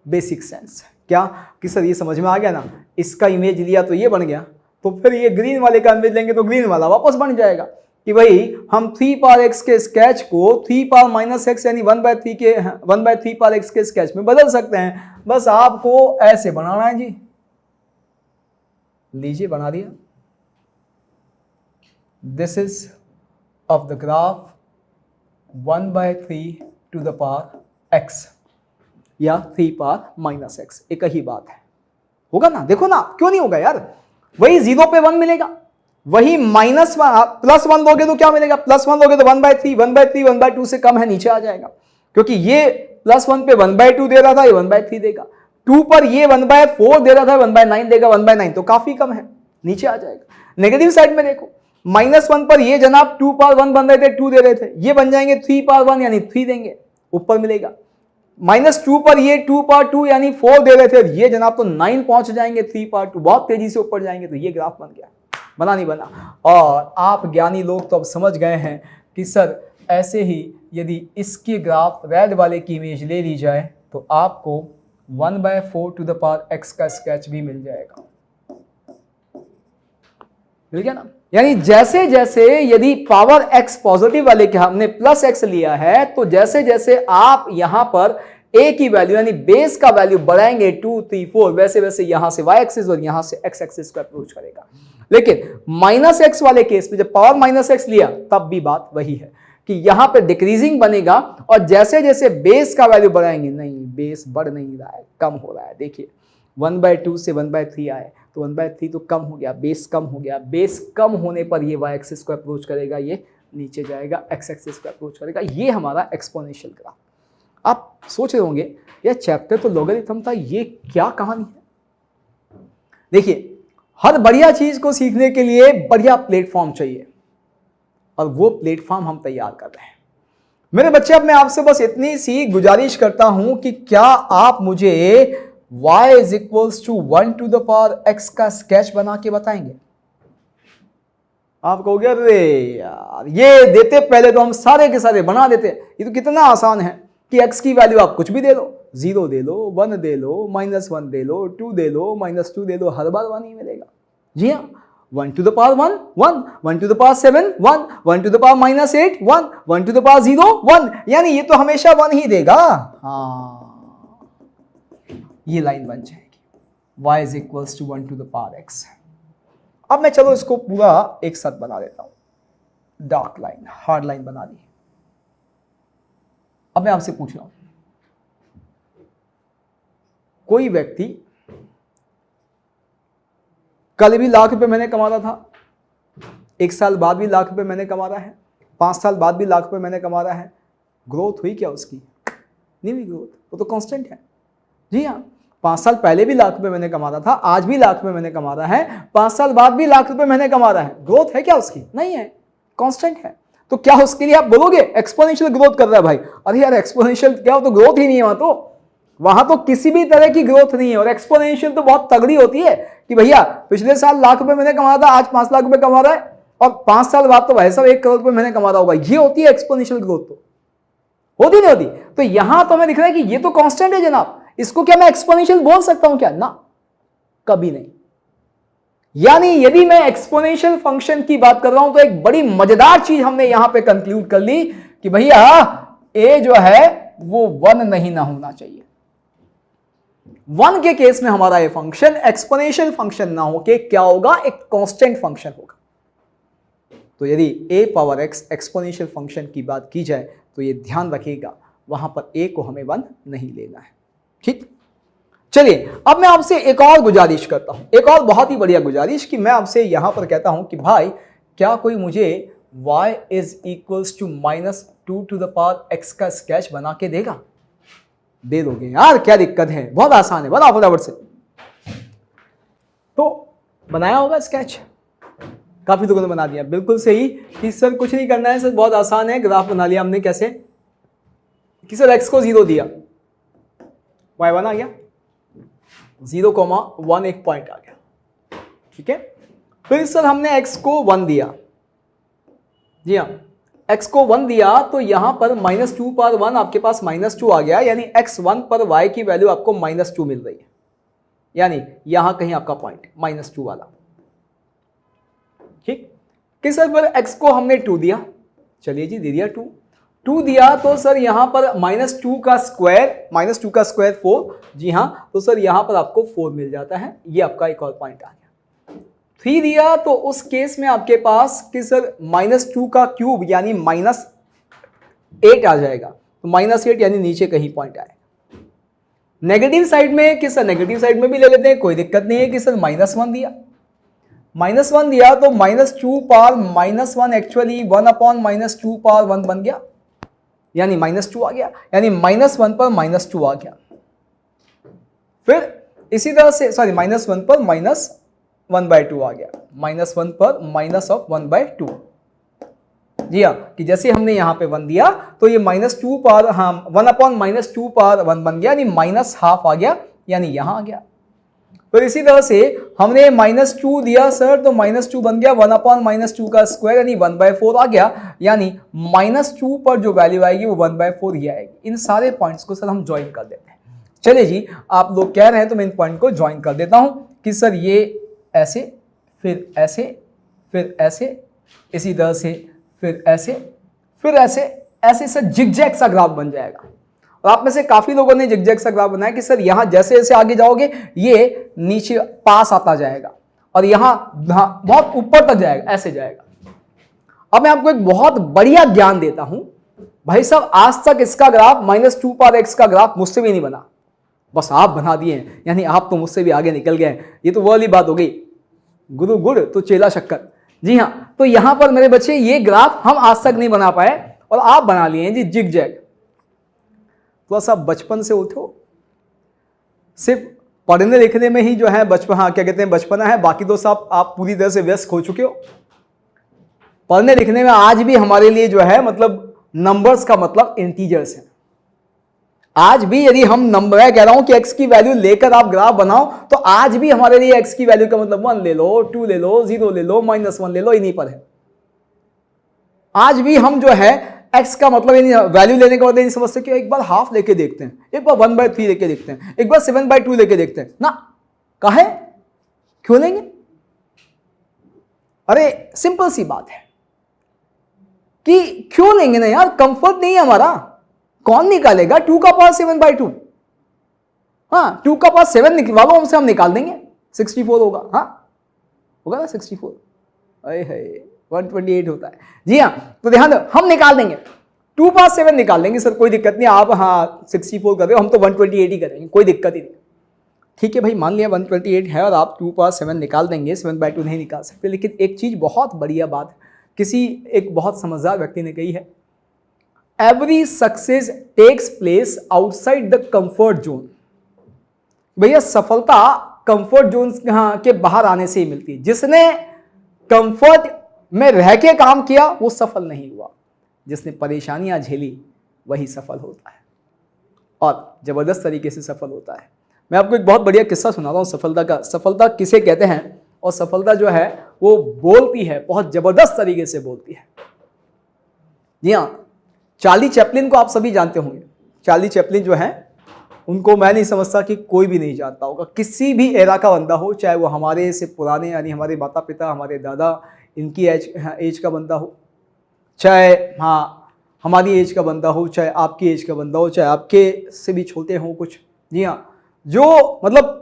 बेसिक सेंस क्या कि सर ये समझ में आ गया ना, इसका इमेज लिया तो ये बन गया, तो फिर ये ग्रीन वाले का इमेज लेंगे तो ग्रीन वाला वापस बन जाएगा, कि भाई हम 3 पावर x के स्केच को 3 पावर माइनस x यानी 1/3 पावर x के स्केच में बदल सकते हैं। बस आपको ऐसे बनाना है जी, लीजिए बना दिया। This is of the graph 1/3 to the power x या 3 पावर माइनस x, एक ही बात है, होगा ना? देखो ना, क्यों नहीं होगा यार, वही 0 पे 1 मिलेगा, वही +1 लोगे तो क्या मिलेगा, +1 लोगे तो 1/3 1/2 से कम है, नीचे आ जाएगा, क्योंकि ये +1 पे 1/2 दे रहा था, ये 1/3 देगा, 2 पर ये 1/4 दे रहा था, 1/9 देगा, 1/9 तो काफी कम है, नीचे आ जाएगा। नेगेटिव साइड में देखो, -1 पर ये जनाब 2 पावर 1 बन रहे थे, 2 दे रहे थे, ये बन जाएंगे 3 पावर 1 यानी 3 देंगे, ऊपर मिलेगा। -2 पर ये 2 पावर 2 यानी 4 दे रहे थे, ये जनाब तो 9 पहुंच जाएंगे, 3 पावर 2 बहुत तेजी से ऊपर जाएंगे, तो ये ग्राफ बन गया। बना नहीं बना? और आप ज्ञानी लोग तो अब समझ गए हैं कि सर ऐसे ही यदि इसके ग्राफ रेड वाले की इमेज ले ली जाए तो आपको 1/4 टू द पावर x का स्केच भी मिल जाएगा। मिल गया ना? यानी जैसे जैसे यदि पावर x पॉजिटिव वाले के हमने +x लिया है, तो जैसे जैसे आप यहां पर a की वैल्यू यानी बेस का वैल्यू बढ़ाएंगे 2 3 4, वैसे वैसे यहां से y एक्सिस और यहां से x एक्सिस को अप्रोच करेगा। लेकिन -x वाले केस में जब पावर -x लिया तब भी बात वही है कि यहां पे डिक्रीजिंग बनेगा, और जैसे जैसे बेस का वैल्यू बढ़ाएंगे, नहीं बेस बढ़ नहीं रहा है, कम हो रहा है। देखिए 1/2 से 1/3 आए तो 1/3 तो कम हो गया, बेस कम हो गया, बेस कम होने पर ये y एक्सिस को अप्रोच करेगा, ये नीचे जाएगा, x एक्सिस को अप्रोच करेगा। ये हमारा एक्सपोनेंशियल ग्राफ। आप सोच रहे होंगे यह चैप्टर तो लॉगरिथम था, ये क्या कहानी है? देखिए हर बढ़िया चीज को सीखने के लिए बढ़िया प्लेटफॉर्म चाहिए, और वो प्लेटफॉर्म हम तैयार कर रहे हैं। मेरे बच्चे, अब मैं आपसे बस इतनी सी गुजारिश करता हूं कि क्या आप मुझे y is equals to 1 to the power x का स्केच बना के बताएंगे? आप कहोगे अरे यार ये देते पहले तो हम सारे के सारे बना देते, ये तो कितना आसान है कि x की वैल्यू आप कुछ भी दे लो, 0 दे लो, 1 दे लो, -1 दे लो, 2 दे लो, -2 दे लो, हर बार 1 ही मिलेगा। जी हाँ, 1 to the power 1 1, 1 to the power 7 1, 1 to the power -8 1, 1 to the power 0 1, यानी ये तो हमेशा 1 ही देगा। हाँ, ये लाइन बन जाएगी y is equals to 1 to the power x। अब मैं चलो इसको पूरा एक साथ बना देता हूं, डार्क लाइन, हार्ड लाइन बना दी। अब मैं आपसे पूछ रहा हूं, कोई व्यक्ति कल भी लाख रुपए मैंने कमा रहा था, 1 साल बाद भी लाख रुपए मैंने कमा रहा है, 5 साल बाद भी लाख रुपए मैंने कमा रहा है, ग्रोथ हुई क्या उसकी? नहीं हुई ग्रोथ, वो तो कांस्टेंट है। जी हाँ, 5 साल पहले भी लाख रुपए मैंने कमा रहा था, आज भी लाख रुपए मैंने कमा रहा है, 5 साल बाद भी लाख रुपए मैंने कमा रहा है, ग्रोथ है क्या उसकी? नहीं है, कांस्टेंट है। तो क्या उसके लिए आप बोलोगे एक्सपोनेंशियल ग्रोथ कर रहा है भाई? अरे यार एक्सपोनेंशियल क्या, हो तो ग्रोथ ही नहीं है वहां तो किसी भी तरह की ग्रोथ नहीं है। और एक्सपोनेंशियल तो बहुत तगड़ी होती है कि भैया पिछले साल लाख रुपए मैंने कमाया था, आज 5 लाख रुपए कमा रहा है, और 5 साल बाद तो भाई साहब 1 करोड़ रुपए मैंने कमा रहा होगा। ये होती है एक्सपोनेंशियल ग्रोथ। तो होती नहीं होती? तो यहां तो हमें दिख रहा है कि ये तो कांस्टेंट है जनाब, इसको क्या मैं एक्सपोनेंशियल बोल सकता हूं क्या? ना, कभी नहीं। यानी यदि मैं एक्सपोनेंशियल फंक्शन की बात कर रहा हूं तो एक बड़ी मजेदार चीज हमने यहां पे कंक्लूड कर ली कि भैया ए जो है वो 1 नहीं ना होना चाहिए। 1 के केस में हमारा ये फंक्शन एक्सपोनेंशियल फंक्शन ना हो के क्या होगा, एक कांस्टेंट फंक्शन होगा। तो यदि a power x exponential function की बात की जाए तो ये ध्यान रखिएगा, वहां पर a को हमें 1 नहीं लेना है। ठीक, चलिए अब मैं आपसे एक और गुजारिश करता हूं, एक और बहुत ही बढ़िया गुजारिश कि मैं आपसे यहां पर कहता हूं कि भाई क्या कोई मुझे y is equals to -2 to the power x का स्केच बना के देगा? दे दोगे यार, क्या दिक्कत है, बहुत आसान है, बनाओ फटाफट से। तो बनाया होगा स्केच, काफी लोगों ने बना दिया, बिल्कुल सही कि सर कुछ नहीं करना है सर, बहुत आसान है, ग्राफ बना लिया हमने। कैसे कि सर x को 0 दिया, y1 आ गया, 0,1 एक पॉइंट आ गया। ठीक है, फिर सर हमने x को 1 दिया, जी हाँ x को 1 दिया, तो यहां पर -2 पर 1 आपके पास -2 आ गया, यानी x1 पर y की वैल्यू आपको -2 मिल रही है, यानी यहां कहीं आपका पॉइंट -2 वाला। ठीक, कि सर पर x को हमने 2 दिया, चलिए जी दे दिया 2 दिया, तो सर यहां पर -2 का स्क्वायर 4, जी हां, तो सर यहां पर आपको 4 मिल जाता है, ये आपका एक और पॉइंट आ गया। 3 दिया, तो उस केस में आपके पास कि सर -2 का क्यूब यानी -8 आ जाएगा, तो -8 यानी नीचे कहीं पॉइंट आए। नेगेटिव साइड में कि सर नेगेटिव साइड में भी ले लेते हैं, कोई दिक्कत नहीं है कि सर -1 दिया, -1 दिया तो -2 पावर -1 एक्चुअली 1/-2 पावर 1 बन गया, यानी -2 आ गया, यानी -1 पर -2 आ गया। फिर इसी तरह से सॉरी -1 पर -1/2 आ गया, -1 पर -1/2। जी हाँ, कि जैसे हमने यहां पे 1 दिया तो ये -2 पावर, हाँ 1/-2 पावर 1 बन गया, यानी -12 आ गया, यानी यहां आ गया। फिर इसी तरह से हमने -2 दिया सर, तो -2 बन गया 1/-2 का स्क्वायर, यानी 1/4 आ गया, यानी -2 पर जो वैल्यू आएगी वो 1/4 ही आएगी। इन सारे पॉइंट्स को सर हम ज्वाइन कर देते हैं। चलिए जी, आप लोग कह रहे हैं तो मैं इन पॉइंट को ज्वाइन कर देता हूं कि सर ये ऐसे, फिर ऐसे, फिर ऐसे, इसी तरह से फिर ऐसे, फिर ऐसे, ऐसे सर जिगजैग सा ग्राफ बन जाएगा। और आप में से काफी लोगों ने जिगजैग सा ग्राफ बनाया कि सर यहां जैसे जैसे आगे जाओगे ये नीचे पास आता जाएगा और यहां बहुत ऊपर तक जाएगा, ऐसे जाएगा। अब मैं आपको एक बहुत बढ़िया ज्ञान देता हूं भाई साहब, आज तक इसका ग्राफ -2 पावर x का ग्राफ मुझसे भी नहीं बना, बस आप बना दिए हैं, यानी आप तो मुझसे भी आगे निकल गए। ये तो वो वाली बात हो गई, गुरु गुड़ तो चेला शक्कर। जी हाँ, तो यहां पर मेरे बच्चे ये ग्राफ हम आज तक नहीं बना पाए और आप बना लिए हैं जी जिगजैग। थोड़ा सा बचपन से उठो, सिर्फ पढ़ने लिखने में ही जो है बचपन, हाँ क्या कहते हैं बचपना है, बाकी तो सब आप पूरी तरह से व्यस्त हो चुके हो। पढ़ने लिखने में आज भी हमारे लिए जो है मतलब नंबर्स का मतलब इंटीजर्स है। आज भी यदि हम नंबर, मैं कह रहा हूं कि x की वैल्यू लेकर आप ग्राफ बनाओ, तो आज भी हमारे लिए x की वैल्यू का मतलब 1 ले लो, 2 ले लो, 0 ले लो, -1 ले लो, इन्हीं पर है। आज भी हम जो है x का मतलब वैल्यू लेने का मतलब नहीं समझते कि एक बार हाफ लेके देखते हैं, एक बार 1/3 लेके देखते हैं, एक बार 7/2 लेके देखते हैं ना, काहे क्यों लेंगे? अरे सिंपल सी बात है कि क्यों लेंगे ना यार, कंफर्ट नहीं है हमारा। कौन निकालेगा 2 का पावर 7/2? हाँ 2 का पावर 7 निकलवा लो हमसे, हम निकाल देंगे, 64 होगा। हाँ होगा ना 64, अरे है 128 होता है। जी हाँ, तो ध्यान दो, हम निकाल देंगे 2 पावर 7 निकाल देंगे सर, कोई दिक्कत नहीं। आप हाँ 64 कर रहे हो, हम तो 128 ही करेंगे, कोई दिक्कत ही नहीं। ठीक है भाई, मान लिया 128 है और आप 2 पावर 7 निकाल देंगे, 7/2 नहीं निकाल सकते। लेकिन एक चीज बहुत बढ़िया बात किसी एक बहुत समझदार व्यक्ति ने कही है, every success takes place outside the comfort zone. भैया सफलता कंफर्ट जोन के बाहर आने से ही मिलती है। जिसने कंफर्ट में रह के काम किया वो सफल नहीं हुआ, जिसने परेशानियां झेली वही सफल होता है और जबरदस्त तरीके से सफल होता है। मैं आपको एक बहुत बढ़िया किस्सा सुनाता हूं सफलता का। सफलता किसे कहते हैं और सफलता जो है वो बोलती है, बहुत जबरदस्त तरीके से बोलती है। जी हाँ, चार्ली चैपलिन को आप सभी जानते होंगे। चार्ली चैपलिन जो है उनको मैं नहीं समझता कि कोई भी नहीं जानता होगा, किसी भी एरा का बंदा हो, चाहे वो हमारे से पुराने यानी हमारे माता पिता, हमारे दादा, इनकी एज का बंदा हो, चाहे हाँ हमारी एज का बंदा हो, चाहे आपकी एज का बंदा हो, चाहे आपके से भी छोटे हो कुछ, जी हाँ, जो मतलब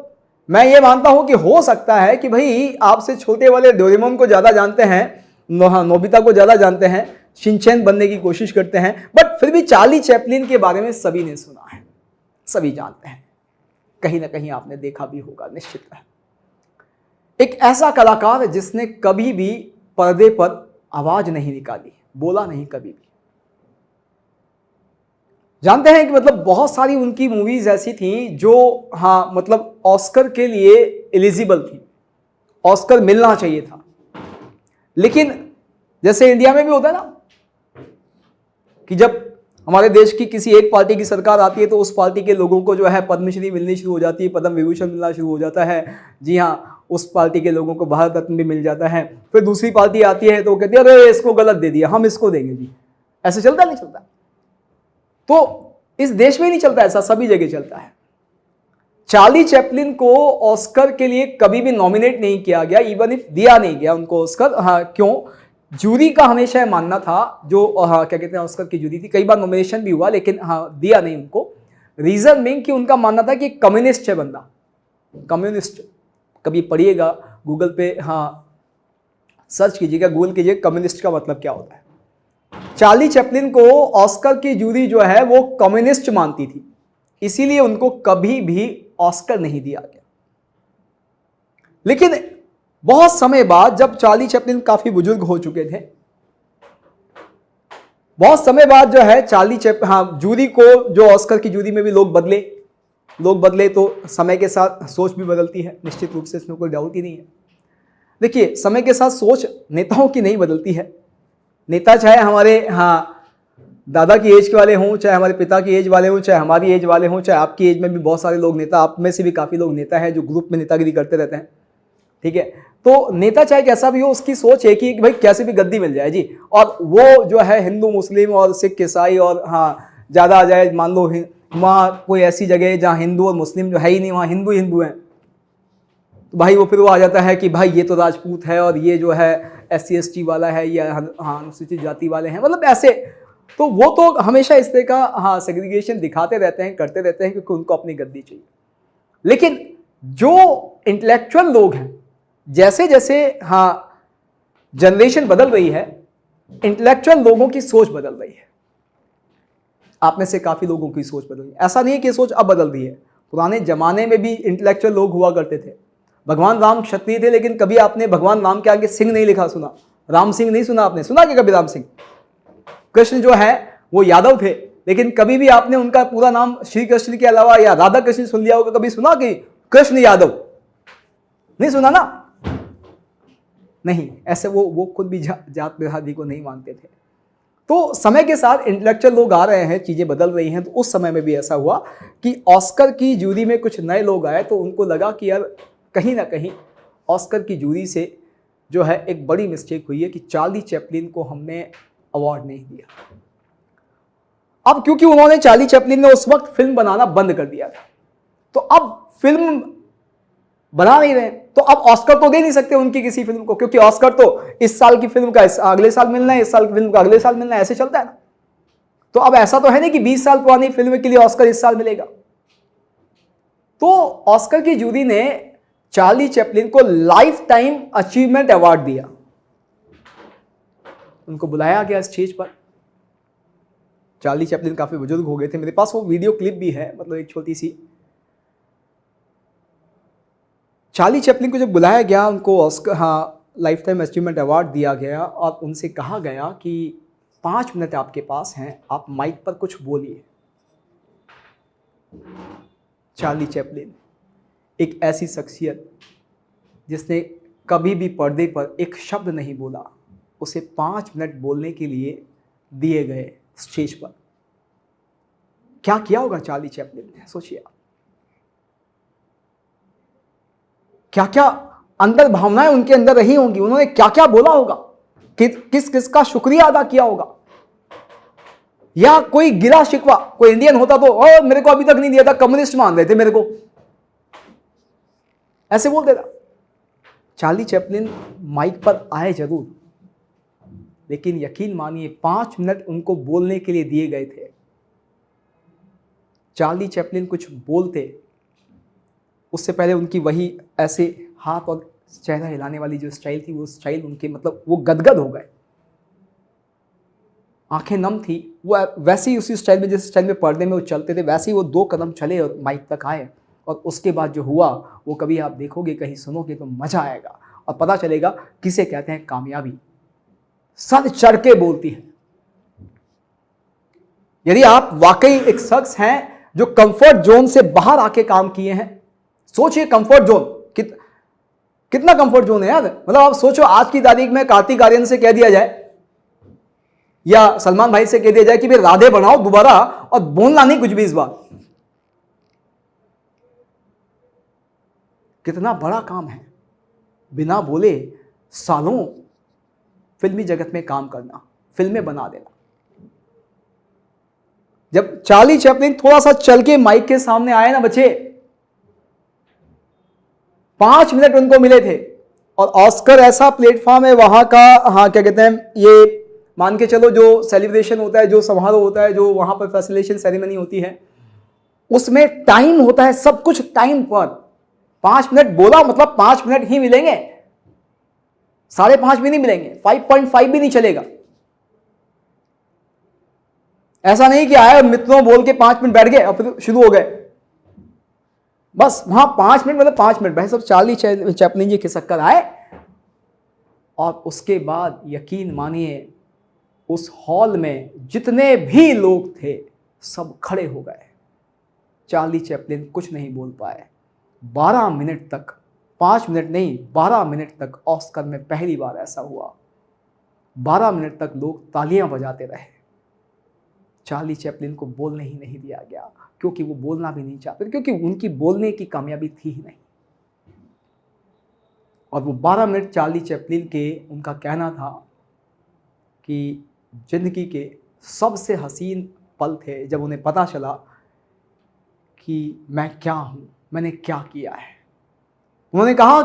मैं ये मानता हूं कि हो सकता है कि भाई आपसे छोटे वाले डोरेमोन को ज़्यादा जानते हैं, नोबिता को ज़्यादा जानते हैं, शिनचैन बनने की कोशिश करते हैं, बट फिर भी चार्ली चैपलिन के बारे में सभी ने सुना है, सभी जानते हैं, कहीं ना कहीं आपने देखा भी होगा निश्चित है। एक ऐसा कलाकार जिसने कभी भी पर्दे पर आवाज नहीं निकाली, बोला नहीं कभी भी। जानते हैं कि मतलब बहुत सारी उनकी मूवीज ऐसी थी जो हाँ मतलब ऑस्कर के लिए एलिजिबल थी, ऑस्कर मिलना चाहिए था, लेकिन जैसे इंडिया में भी होता है ना कि जब हमारे देश की किसी एक पार्टी की सरकार आती है तो उस पार्टी के लोगों को जो है पद्मश्री मिलनी शुरू हो जाती है, पद्म विभूषण मिलना शुरू हो जाता है, जी हाँ, उस पार्टी के लोगों को भारत रत्न भी मिल जाता है। फिर दूसरी पार्टी आती है तो वो कहती है अरे इसको गलत दे दिया, हम इसको देंगे जी। ऐसे चलता नहीं चलता? तो इस देश में नहीं चलता ऐसा, सभी जगह चलता है। चार्ली चैपलिन को ऑस्कर के लिए कभी भी नॉमिनेट नहीं किया गया, इवन इफ दिया नहीं गया उनको ऑस्कर। हाँ, क्यों? जूरी का हमेशा मानना था, जो हाँ क्या कहते हैं ऑस्कर की जूरी थी, कई बार नॉमिनेशन भी हुआ लेकिन हाँ दिया नहीं उनको। रीजन बीइंग कि उनका मानना था कि कम्युनिस्ट है बंदा, कम्युनिस्ट। कभी पढ़िएगा गूगल पे, हाँ सर्च कीजिएगा, गूगल कीजिए कम्युनिस्ट का मतलब क्या होता है। चार्ली चैपलिन को ऑस्कर की जूरी जो है वो कम्युनिस्ट मानती थी, इसीलिए उनको कभी भी ऑस्कर नहीं दिया गया। लेकिन बहुत समय बाद जब चार्ली चैपलिन काफी बुजुर्ग हो चुके थे, बहुत समय बाद जो है जूरी को, जो ऑस्कर की जूरी में भी लोग बदले तो समय के साथ सोच भी बदलती है, निश्चित रूप से, इसमें कोई डाउट ही नहीं है। देखिए समय के साथ सोच नेताओं की नहीं बदलती है। नेता चाहे हमारे हाँ दादा की एज के वाले हों, चाहे हमारे पिता की एज वाले हों, चाहे हमारी एज वाले हों, चाहे आपकी एज में भी बहुत सारे लोग नेता, आप में से भी काफ़ी लोग नेता हैं जो ग्रुप में नेतागिरी करते रहते हैं, ठीक है। तो नेता चाहे कैसा भी हो, उसकी सोच एक ही कि भाई कैसे भी गद्दी मिल जाए जी, और वो जो है हिंदू मुस्लिम और सिख ईसाई और हाँ ज़्यादा आ जाए, मान लो वहाँ कोई ऐसी जगह है जहाँ हिंदू और मुस्लिम जो है ही नहीं, वहाँ हिंदू हिंदू हैं, तो भाई वो फिर वो आ जाता है कि भाई ये तो राजपूत है और ये जो है SC ST वाला है, या हाँ अनुसूचित जाति वाले हैं, मतलब ऐसे। तो वो तो हमेशा इस तरह का हाँ सेग्रीगेशन दिखाते रहते हैं, करते रहते हैं, क्योंकि उनको अपनी गद्दी चाहिए। लेकिन जो इंटेलेक्चुअल लोग हैं, जैसे जैसे हाँ जनरेशन बदल रही है, इंटेलेक्चुअल लोगों की सोच बदल रही है। आप में से काफी लोगों की सोच बदल रही है, ऐसा नहीं है कि सोच अब बदल रही है। पुराने जमाने में भी इंटेलेक्चुअल लोग हुआ करते थे। भगवान राम क्षत्रिय थे, लेकिन कभी आपने भगवान राम के आगे सिंह नहीं लिखा सुना, राम सिंह नहीं सुना आपने, सुना कि कभी राम सिंह? कृष्ण जो है वो यादव थे, लेकिन कभी भी आपने उनका पूरा नाम श्री कृष्ण के अलावा या राधा कृष्ण सुन लिया होगा, कभी सुना कि कृष्ण यादव? नहीं सुना ना? नहीं, ऐसे वो खुद भी जात बिरादरी को नहीं मानते थे। तो समय के साथ इंटेलेक्चुअल लोग आ रहे हैं, चीजें बदल रही हैं। तो उस समय में भी ऐसा हुआ कि ऑस्कर की जूरी में कुछ नए लोग आए, तो उनको लगा कि यार कहीं ना कहीं ऑस्कर की जूरी से जो है एक बड़ी मिस्टेक हुई है कि चार्ली चैपलिन को हमने अवार्ड नहीं दिया। अब क्योंकि उन्होंने, चार्ली चैपलिन ने उस वक्त फिल्म बनाना बंद कर दिया था, तो अब फिल्म बना नहीं रहे, तो अब ऑस्कर तो दे नहीं सकते उनकी किसी फिल्म को, क्योंकि ऑस्कर तो इस साल की फिल्म का अगले साल मिलना है, इस साल की फिल्म का अगले साल मिलना है, ऐसे चलता है ना। तो अब ऐसा तो है नहीं कि 20 साल पुरानी फिल्म के लिए ऑस्कर इस साल मिलेगा। तो ऑस्कर की जूरी ने चार्ली चैपलिन को लाइफ टाइम अचीवमेंट अवार्ड दिया। उनको बुलाया गया स्टेज पर। चार्ली चैपलिन काफी बुजुर्ग हो गए थे, मेरे पास वो वीडियो क्लिप भी है, मतलब एक छोटी सी। चार्ली चैपलिन को जब बुलाया गया, उनको ऑस्कर हाँ लाइफ टाइम अचीवमेंट अवार्ड दिया गया और उनसे कहा गया कि 5 मिनट आपके पास हैं, आप माइक पर कुछ बोलिए। चार्ली चैपलिन एक ऐसी शख्सियत जिसने कभी भी पर्दे पर एक शब्द नहीं बोला, उसे 5 मिनट बोलने के लिए दिए गए स्टेज पर। क्या किया होगा चार्ली चैपलिन ने, सोचिए आप। क्या क्या अंदर भावनाएं उनके अंदर रही होंगी, उन्होंने क्या क्या बोला होगा, किस किस का शुक्रिया अदा किया होगा। या कोई गिला शिकवा, कोई इंडियन होता तो मेरे को अभी तक नहीं दिया था, कम्युनिस्ट मान रहे थे मेरे को, ऐसे बोल देता। चार्ली चैपलिन माइक पर आए जरूर, लेकिन यकीन मानिए 5 मिनट उनको बोलने के लिए दिए गए थे। चार्ली चैपलिन कुछ बोलते उससे पहले उनकी वही ऐसे हाथ और चेहरा हिलाने वाली जो स्टाइल थी, वो स्टाइल उनके मतलब वो गदगद हो गए, आंखें नम थी। वो वैसे ही उसी स्टाइल में, जिस स्टाइल में पर्दे में वो चलते थे, वैसे ही वो 2 कदम चले और माइक तक आए। और उसके बाद जो हुआ वो कभी आप देखोगे, कहीं सुनोगे तो मजा आएगा और पता चलेगा किसे कहते हैं कामयाबी। सर चढ़ के बोलती है। यदि आप वाकई एक शख्स हैं जो कंफर्ट जोन से बाहर आके काम किए हैं, सोचिए कंफर्ट जोन कितना कंफर्ट जोन है यार। मतलब आप सोचो, आज की तारीख में कार्तिक आर्यन से कह दिया जाए या सलमान भाई से कह दिया जाए कि भाई राधे बनाओ दोबारा और बोलना नहीं कुछ भी इस बार, कितना बड़ा काम है। बिना बोले सालों फिल्मी जगत में काम करना, फिल्में बना देना। जब चार्ली चैपलिन थोड़ा सा चल के माइक के सामने आए ना बच्चे, 5 मिनट उनको मिले थे। और ऑस्कर ऐसा प्लेटफॉर्म है वहां का, हाँ क्या कहते हैं, ये मान के चलो जो सेलिब्रेशन होता है, जो समारोह होता है, जो वहां पर फैसिलिटेशन सेरेमनी होती है, उसमें टाइम होता है, सब कुछ टाइम पर। 5 मिनट बोला मतलब 5 मिनट ही मिलेंगे, 5.5 भी नहीं मिलेंगे, 5.5 भी नहीं चलेगा। ऐसा नहीं कि आए मित्रों बोल के 5 मिनट बैठ गए और फिर शुरू हो गए, बस वहां 5 मिनट मतलब 5 मिनट। भाई सब चार्ली चैपलिन जी खिसक कर आए और उसके बाद यकीन मानिए उस हॉल में जितने भी लोग थे सब खड़े हो गए। चार्ली चैपलिन कुछ नहीं बोल पाए 12 मिनट तक। 5 मिनट नहीं, 12 मिनट तक ऑस्कर में पहली बार ऐसा हुआ। 12 मिनट तक लोग तालियां बजाते रहे। चार्ली चैपलिन को बोलने ही नहीं दिया गया, क्योंकि वो बोलना भी नहीं चाहते, क्योंकि उनकी बोलने की कामयाबी थी ही नहीं। और वो 12 मिनट चार्ली चैपलिन के, उनका कहना था कि जिंदगी के सबसे हसीन पल थे जब उन्हें पता चला कि मैं क्या हूं, मैंने क्या किया है। उन्होंने कहा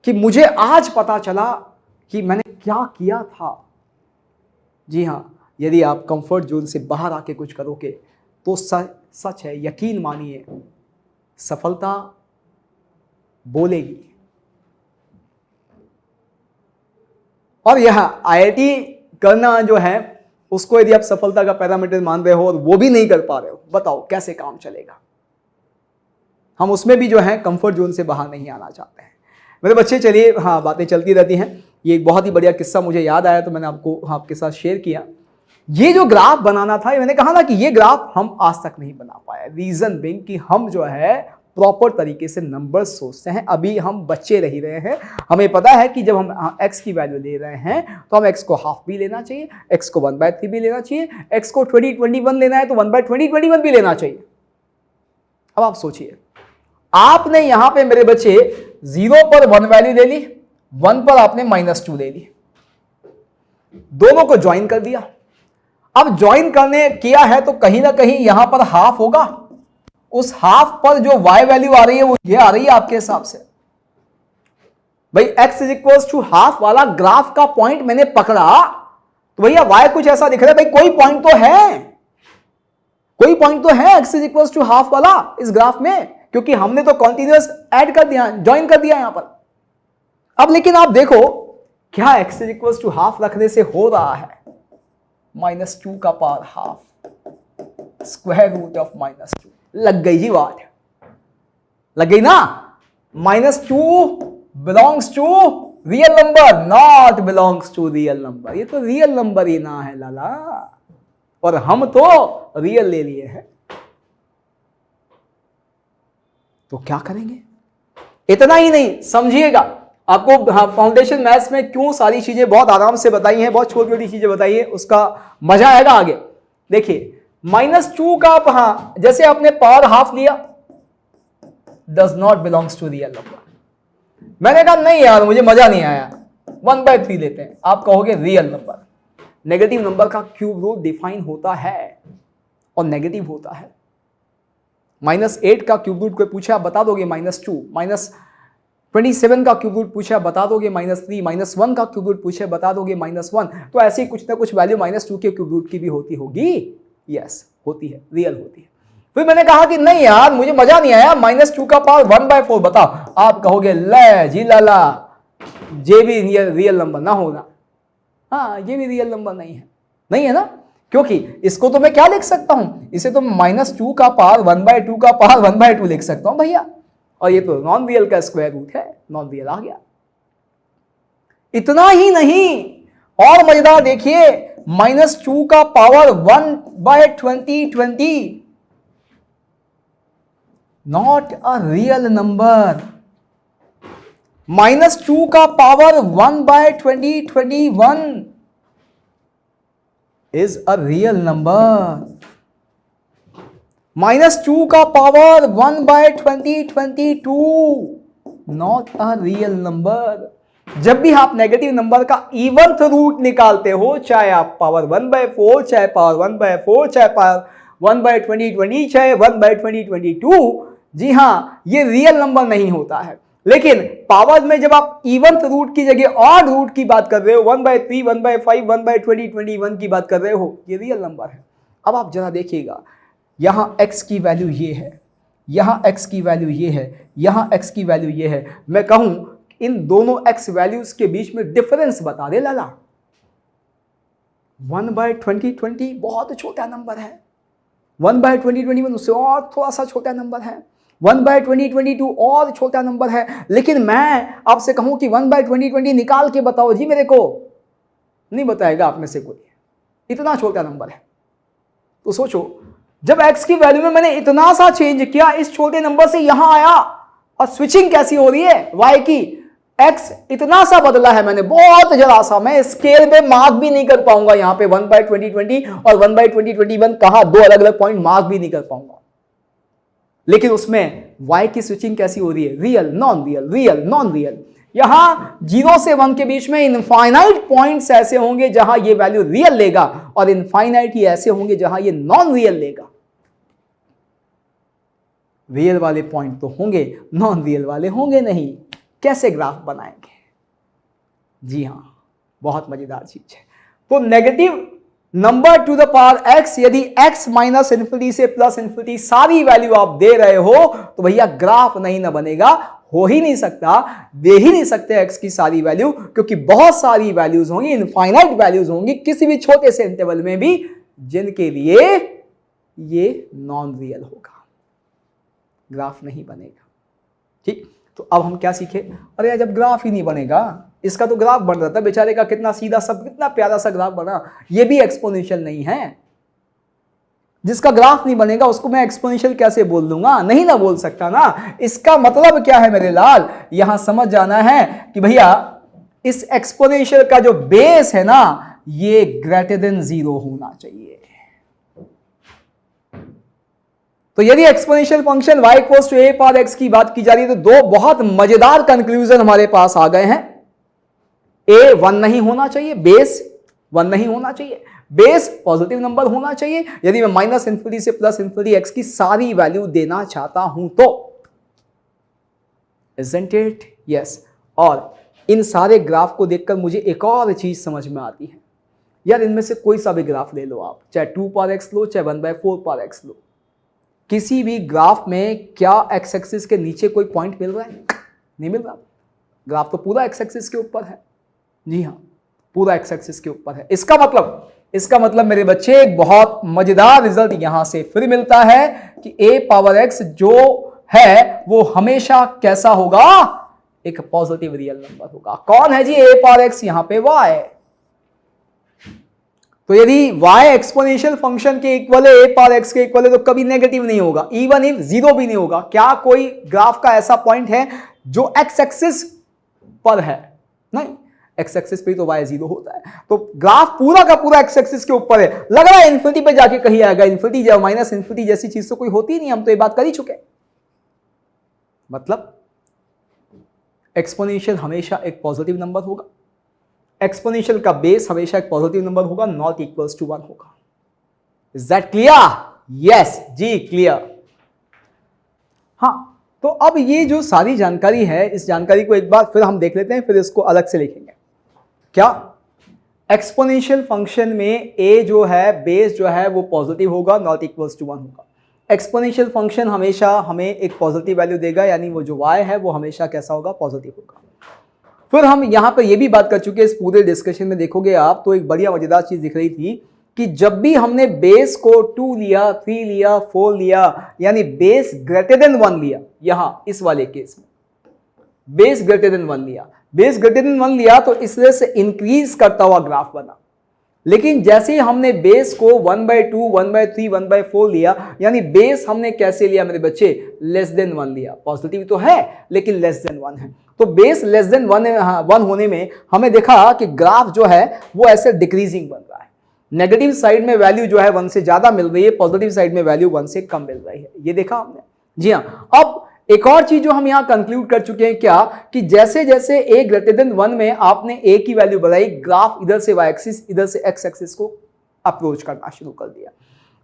कि मुझे आज पता चला कि मैंने क्या किया था। जी हाँ, यदि आप कंफर्ट जोन से बाहर आके कुछ करोगे तो सच है, यकीन मानिए सफलता बोलेगी। और यह आईआईटी करना जो है, उसको यदि आप सफलता का पैरामीटर मान रहे हो और वो भी नहीं कर पा रहे हो, बताओ कैसे काम चलेगा। हम उसमें भी जो है कंफर्ट जोन से बाहर नहीं आना चाहते हैं। मेरे बच्चे, चलिए हाँ, बातें चलती रहती हैं। ये एक बहुत ही बढ़िया किस्सा मुझे याद आया तो मैंने आपके साथ शेयर किया। ये जो ग्राफ बनाना था, मैंने कहा ना कि ये ग्राफ हम आज तक नहीं बना पाए। रीजन बिंग कि हम जो है प्रॉपर तरीके से नंबर सोचते हैं, अभी हम बच्चे रह रहे हैं। हमें पता है कि जब हम x की वैल्यू ले रहे हैं तो हम x को हाफ भी लेना चाहिए, x को 1/3 भी लेना चाहिए, x को 20/21 लेना है तो 1/20/21 भी लेना चाहिए। अब आप सोचिए, आपने यहां पे मेरे बच्चे 0 पर 1 वैल्यू ले ली, 1 पर आपने -2 ले ली, दोनों को ज्वाइन कर दिया। अब ज्वाइन करने किया है तो कहीं ना कहीं यहां पर हाफ होगा। उस हाफ पर जो y वैल्यू आ रही है वो ये आ रही है आपके हिसाब से। भाई x = हाफ वाला ग्राफ का पॉइंट मैंने पकड़ा तो भैया y कुछ ऐसा दिख रहा है, भाई कोई पॉइंट तो है, कोई पॉइंट तो है x = हाफ वाला इस ग्राफ में, क्योंकि हमने तो कॉन्टिन्यूअस ऐड कर दिया, ज्वाइन कर दिया यहां पर। अब लेकिन आप देखो क्या x = हाफ रखने से हो रहा है, -2 का पावर हाफ, √(-2) लग गई जी बात, लग गई ना। -2 belongs to real number, not belongs to real number. ये तो रियल नंबर ही ना है लाला, और हम तो रियल ले लिए हैं। तो क्या करेंगे? इतना ही नहीं, समझिएगा आपको फाउंडेशन मैथ्स में क्यों सारी चीजें बहुत आराम से बताई हैं, बहुत छोटी छोटी चीजें बताई हैं, उसका मजा आएगा आगे। देखिए -2 का आप जैसे आपने पावर हाफ लिया, does not belongs to real number. मैंने कहा नहीं यार मुझे मजा नहीं आया, 1/3 लेते हैं। आप कहोगे रियल नंबर, नेगेटिव नंबर का क्यूब रूट डिफाइन होता है और नेगेटिव होता है। -8 का क्यूब रूट कोई पूछा आप बता दोगे, -2 27 का क्यूब रूट पूछा बता दोगे -3, -1 का क्यूब रूट पूछे बता दोगे -1, तो ऐसी कुछ ना कुछ वैल्यू -2 के क्यूब रूट की भी होती होगी। यस, होती है, रियल होती है। फिर मैंने कहा कि नहीं यार मुझे मजा नहीं आया, -2 का पावर 1/4 बताओ। आप कहोगे ले जी लाला, ये भी रियल नंबर ना होगा। हाँ, ये भी रियल नंबर नहीं है ना, क्योंकि इसको तो मैं क्या लिख सकता हूं, इसे तो -2 का पावर 1/2 का पावर 1/2 लिख सकता हूं भैया, और ये तो नॉन रियल का स्क्वायर रूट है, नॉन रियल आ गया। इतना ही नहीं, और मजेदार देखिए, -2 का power 1/2020 not a real number. -2 का power 1/2021 is a real number. -2 का power 1/2022 not a real number. जब भी आप नेगेटिव नंबर का इवनथ रूट निकालते हो, चाहे आप पावर 1/4, चाहे पावर 1/4, चाहे पावर 1/2020, चाहे 1/2022, जी हाँ, ये रियल नंबर नहीं होता है। लेकिन पावर में जब आप इवनथ रूट की जगह ऑड रूट की बात कर रहे हो, 1/3, 1/5, 1/2021 की बात कर रहे हो, ये रियल नंबर है। अब आप जरा देखिएगा, यहां x की वैल्यू ये है, यहां x की वैल्यू ये है, यहां x की वैल्यू ये है। मैं कहूं इन दोनों x वैल्यूज के बीच में डिफरेंस बता दे लाला। 1/2020 बहुत छोटा नंबर है, 1/2021 उससे और थोड़ा सा छोटा नंबर है, 1/2022 और छोटा नंबर है। लेकिन मैं आपसे कहूं कि 1/2020 निकाल के बताओ जी, मेरे को नहीं बताएगा आप में से कोई, इतना छोटा नंबर है। तो सोचो, जब x की वैल्यू में मैंने इतना सा चेंज किया, इस छोटे नंबर से यहां आया, और स्विचिंग कैसी हो रही है y की, x इतना सा बदला है मैंने, बहुत जरा सा। मैं स्केल पे मार्क भी नहीं कर पाऊंगा यहां पे 1/2020 और 1/2021 कहा, दो अलग अलग पॉइंट मार्क भी नहीं कर पाऊंगा। लेकिन उसमें y की स्विचिंग कैसी हो रही है, real non real, real non real. यहां 0 से 1 के बीच में इनफाइनाइट पॉइंट्स ऐसे होंगे जहां ये वैल्यू रियल लेगा, और इनफाइनाइट ही ऐसे होंगे जहां ये नॉन रियल लेगा। रियल वाले पॉइंट तो होंगे, नॉन रियल वाले होंगे नहीं। कैसे ग्राफ बनाएंगे? जी हां, बहुत मजेदार चीज है। तो negative number two the power x, यदि x -∞ से +∞ सारी वैल्यू आप दे रहे हो, तो भैया ग्राफ नहीं ना बनेगा, हो ही नहीं सकता, दे ही नहीं सकते x की सारी वैल्यू, क्योंकि बहुत सारी वैल्यूज होंगी, इनफाइनाइट वैल्यूज होंगी किसी भी छोटे से इंटरवल में भी, जिनके लिए ये नॉन रियल होगा, ग्राफ नहीं बनेगा। ठीक, तो अब हम क्या सीखे? अरे यार, जब ग्राफ ही नहीं बनेगा, इसका तो ग्राफ बन रहा था बेचारे का, कितना सीधा सब, कितना प्यारा सा ग्राफ बना, ये भी एक्सपोनेंशियल नहीं है। जिसका ग्राफ नहीं बनेगा उसको मैं एक्सपोनेंशियल कैसे बोल दूंगा? नहीं ना बोल सकता ना। इसका मतलब क्या है मेरे लाल, यहां समझ जाना है कि भैया इस एक्सपोनेंशियल का जो बेस है ना, ये ग्रेटर देन 0 होना चाहिए। तो यदि exponential function y equals to a power x की बात की जा रही है, तो दो बहुत मजेदार कंक्लूजन हमारे पास आ गए हैं। a 1 नहीं होना चाहिए, बेस 1 नहीं होना चाहिए, बेस पॉजिटिव नंबर होना चाहिए, यदि मैं -∞ से +∞ x की सारी वैल्यू देना चाहता हूं तो। Isn't it? Yes. और इन सारे ग्राफ को देखकर मुझे एक और चीज समझ में आती है यार, इनमें से कोई सा भी ग्राफ ले लो आप, चाहे 2 पावर x लो, चाहे 1/4 पावर x लो, किसी भी ग्राफ में क्या x एक्सिस के नीचे कोई पॉइंट मिल रहा है? नहीं मिल रहा। ग्राफ तो पूरा x एक्सिस के ऊपर है। जी हाँ, पूरा x एक्सिस के ऊपर है। इसका मतलब मेरे बच्चे, एक बहुत मजेदार रिजल्ट यहां से फिर मिलता है कि a पावर x जो है वो हमेशा कैसा होगा? एक पॉजिटिव रियल नंबर होगा। कौन है जी a पावर x? यहां पे y। तो यदि y एक्सपोनेंशियल फंक्शन के इक्वल है, a पावर x के इक्वल है, तो कभी नेगेटिव नहीं होगा, इवन इफ 0 भी नहीं होगा। क्या कोई ग्राफ का ऐसा पॉइंट है जो x एक्सिस पर है? नहीं, x एक्सिस पे तो y 0 होता है। तो ग्राफ पूरा का पूरा x एक्सिस के ऊपर है। लग रहा है इन्फिनिटी पे जाके कहीं आएगा, इन्फिनिटी या -∞ जैसी चीज तो कोई होती ही नहीं, हम तो ये बात कर ही चुके। मतलब एक्सपोनेंशियल हमेशा एक पॉजिटिव नंबर होगा, एक्सपोनेंशियल का बेस हमेशा एक पॉजिटिव नंबर होगा, नॉट इक्वल्स टू 1 होगा। Is that clear? यस जी, क्लियर। हाँ, तो अब ये जो सारी जानकारी है, इस जानकारी को एक बार फिर हम देख लेते हैं, फिर इसको अलग से लिखेंगे। क्या एक्सपोनेंशियल फंक्शन में a जो है, बेस जो है वो पॉजिटिव होगा, नॉट इक्वल्स टू 1 होगा। एक्सपोनेंशियल फंक्शन हमेशा हमें एक पॉजिटिव वैल्यू देगा, यानी वो जो y है वो हमेशा कैसा होगा, पॉजिटिव होगा। फिर हम यहां पर ये भी बात कर चुके हैं, इस पूरे डिस्कशन में देखोगे आप तो एक बढ़िया मजेदार चीज दिख रही थी कि जब भी हमने बेस को 2 लिया, 3 लिया, 4 लिया, यानी बेस ग्रेटर देन 1 लिया, यहां इस वाले केस में बेस ग्रेटर देन 1 लिया, बेस ग्रेटर देन 1 लिया तो इस तरह से इंक्रीज करता हुआ ग्राफ बना। लेकिन जैसे ही हमने बेस को 1/2, 1/3, 1/4 लिया, यानी बेस हमने कैसे लिया मेरे बच्चे, लेस देन 1 लिया। पॉजिटिव तो है लेकिन लेस देन 1 है, तो बेस लेस देन 1 होने में हमें देखा कि ग्राफ जो है वो ऐसे डिक्रीजिंग बन रहा है। नेगेटिव साइड में वैल्यू जो है 1 से ज्यादा मिल रही है, पॉजिटिव साइड में वैल्यू 1 से कम मिल रही है, ये देखा हमने। जी हाँ, अब एक और चीज जो हम यहां कंक्लूड कर चुके हैं क्या, कि जैसे जैसे a ग्रेटर देन 1 में आपने a की वैल्यू बढ़ाई, ग्राफ इधर से y एक्सिस, इधर से x एक्सिस को अप्रोच करना शुरू कर दिया।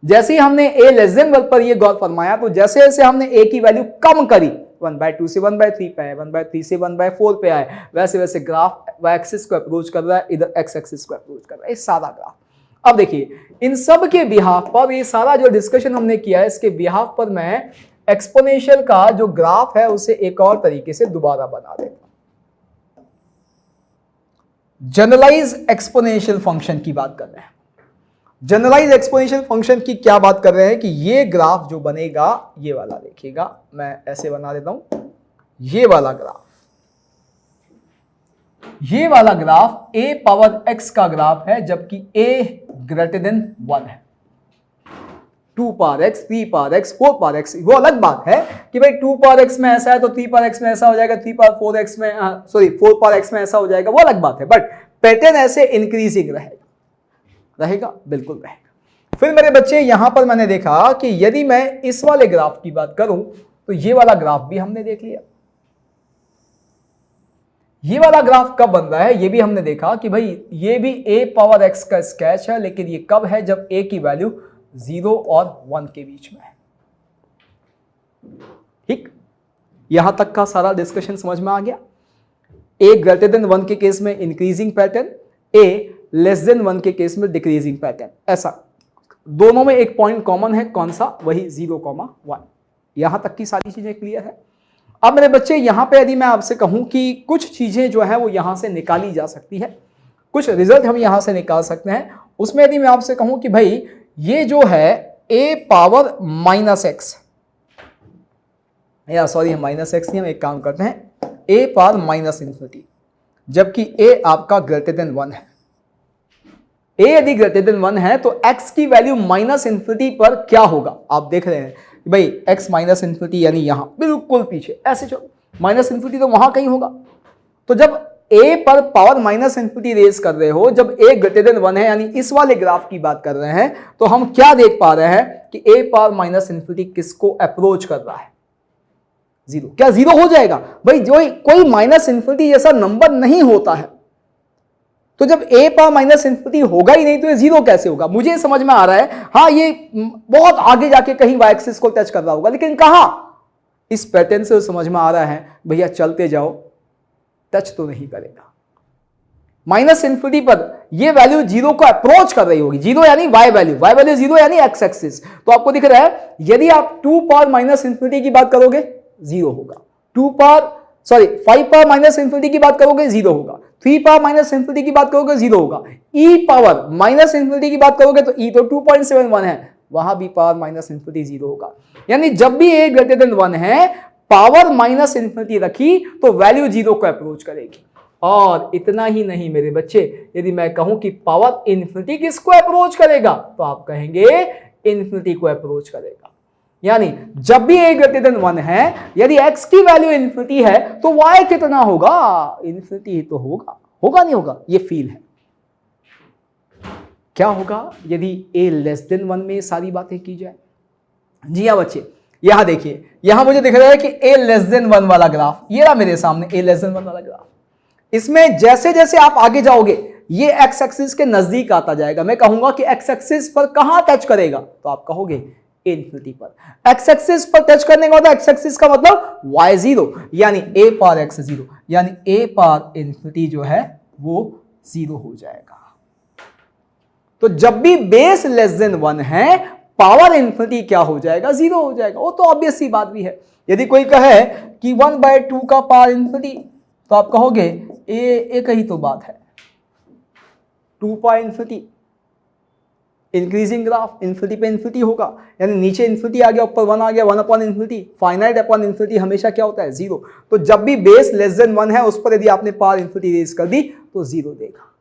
जैसे ही हमने a लेस देन 1 पर ये गौर फरमाया, तो जैसे जैसे हमने a की वैल्यू कम करी, 1/2 से 1/3 पे आए, 1/3 से 1/4 पे आए, वैसे वैसे ग्राफ y एक्सिस को अप्रोच कर रहा है, इधर x एक्सिस को अप्रोच कर रहा है, ये सारा ग्राफ। अब देखिए, इन सब के बिहाफ पर, ये सारा जो डिस्कशन हमने किया है, इसके बिहाफ पर मैं एक्सपोनेंशियल का जो ग्राफ है उसे एक और तरीके से दोबारा बना देता हूं। जनरलाइज एक्सपोनेंशियल फंक्शन की बात कर रहे हैं। जनरलाइज एक्सपोनेंशियल फंक्शन की क्या बात कर रहे हैं कि ये ग्राफ जो बनेगा, ये वाला देखिएगा, मैं ऐसे बना देता हूं, ये वाला ग्राफ, ये वाला ग्राफ a पावर x का ग्राफ है, जबकि a ग्रेटर देन 1 है। 2 power x, 3 power x, 4 power x, वो अलग बात है कि भाई 2 पावर x में ऐसा है तो 3 पावर x में ऐसा हो जाएगा, 3 पावर 4x में, 4 पावर x में ऐसा हो जाएगा, वो अलग बात है, बट पैटर्न ऐसे इंक्रीजिंग रहेगा, बिल्कुल रहेगा। फिर मेरे बच्चे यहां पर मैंने देखा कि यदि मैं इस वाले ग्राफ की बात करूं तो ये वाला ग्राफ भी हमने देख लिया। ये वाला ग्राफ कब बन रहा है ये भी हमने देखा कि भाई ये भी a पावर x का स्केच है, लेकिन ये कब है, जब a की वैल्यू 0 और 1 के बीच में है। ठीक, यहां तक का सारा डिस्कशन समझ में आ गया। a ग्रेटर देन 1 के केस में increasing pattern, a less than 1 के केस में डिक्रीजिंग पैटर्न, ऐसा दोनों में एक पॉइंट कॉमन है, कौन सा, वही 0,1। यहां तक की सारी चीजें क्लियर है। अब मेरे बच्चे यहां पे यदि मैं आपसे कहूं कि कुछ चीजें जो है वो यहां से निकाली जा सकती है, कुछ रिजल्ट हम यहां से निकाल सकते हैं, उसमें यदि मैं आपसे कहूं कि भाई ये जो है a पावर -x, या सॉरी -x नहीं, हम एक काम करते हैं, a पावर -∞, जबकि a आपका ग्रेटर देन 1 है। a यदि ग्रेटर देन 1 है तो x की वैल्यू -∞ पर क्या होगा, आप देख रहे हैं भाई x -∞, यानी यहां बिल्कुल पीछे, ऐसे चलो, -∞ तो वहां कहीं होगा। तो जब a पर पावर -∞ रेज कर रहे हो, जब a ग्रेटर देन 1 है, यानी इस वाले ग्राफ की बात कर रहे हैं, तो हम क्या देख पा रहे हैं कि a पावर -∞ किसको अप्रोच कर रहा है, 0। क्या 0 हो जाएगा भाई, जो कोई -∞ जैसा नंबर नहीं होता है, तो जब a पावर -∞ होगा ही नहीं तो ये 0 कैसे होगा। मुझे समझ में आ रहा है, हाँ ये बहुत आगे जाके कहीं y एक्सिस को टच कर रहा होगा, लेकिन कहां, इस पैटर्न से समझ में आ रहा है भैया चलते जाओ, टच तो नहीं करेगा। -∞ पर ये वैल्यू 0 को अप्रोच कर रही होगी, 0 यानी y वैल्यू 0 यानी x एक्सिस। तो आपको दिख रहा है यदि आप 2 पावर -∞ की बात करोगे 0 होगा, 5 पावर -∞ की बात करोगे 0 होगा, 3 पावर -∞ की बात करोगे 0 होगा, e पावर -∞ की बात करोगे तो e तो 2.71 है, वहां भी पावर -∞ 0 होगा। यानी जब भी a ग्रेटर देन 1 है, पावर -∞ रखी तो वैल्यू 0 को अप्रोच करेगी। और इतना ही नहीं मेरे बच्चे, यदि मैं कहूं कि पावर इन्फिनिटी किसको अप्रोच करेगा, तो आप कहेंगे इन्फिनिटी को अप्रोच करेगा। यानी जब भी a ग्रेटर देन 1 है, यदि x की वैल्यू इन्फिनिटी है तो y कितना होगा, इन्फिनिटी तो होगा नहीं होगा, ये फील है। क्या होगा यदि a लेस देन 1 में सारी बातें की जाए। जी हाँ बच्चे, यहां देखिए, यहां मुझे दिख रहा है कि a लेस देन 1 वाला ग्राफ, ये रहा मेरे सामने a लेस देन 1 वाला ग्राफ। इसमें जैसे जैसे आप आगे जाओगे ये x एक्सिस के नजदीक आता जाएगा। मैं कहूंगा कि x एक्सिस पर कहां टच करेगा, तो आप कहोगे इन्फिनिटी पर। एक्स एक्सिस पर टच करने का मतलब एक्स एक्सिस का मतलब y जीरो, यानी a पावर x जीरो, यानी a पावर इन्फिनिटी जो है वो जीरो हो जाएगा। तो जब भी बेस लेस देन 1 है, पावर इन्फिनिटी क्या हो जाएगा? जीरो हो जाएगा। वो तो ऑब्वियस सी बात भी है। यदि कोई कहे कि 1/2 का पावर इन्फिनिटी, तो आप कहोगे एक ही तो बात है, 2 power infinity, increasing graph, infinity पे इन्फिनिटी होगा, यानी नीचे इन्फिनिटी आ गया, ऊपर 1 आ गया, 1 upon infinity. Finite upon infinity हमेशा क्या होता है? जीरो। तो जब भी बेस लेस देन 1 है, उस पर यदि आपने पावर इन्फिनिटी रेज कर दी तो जीरो देगा।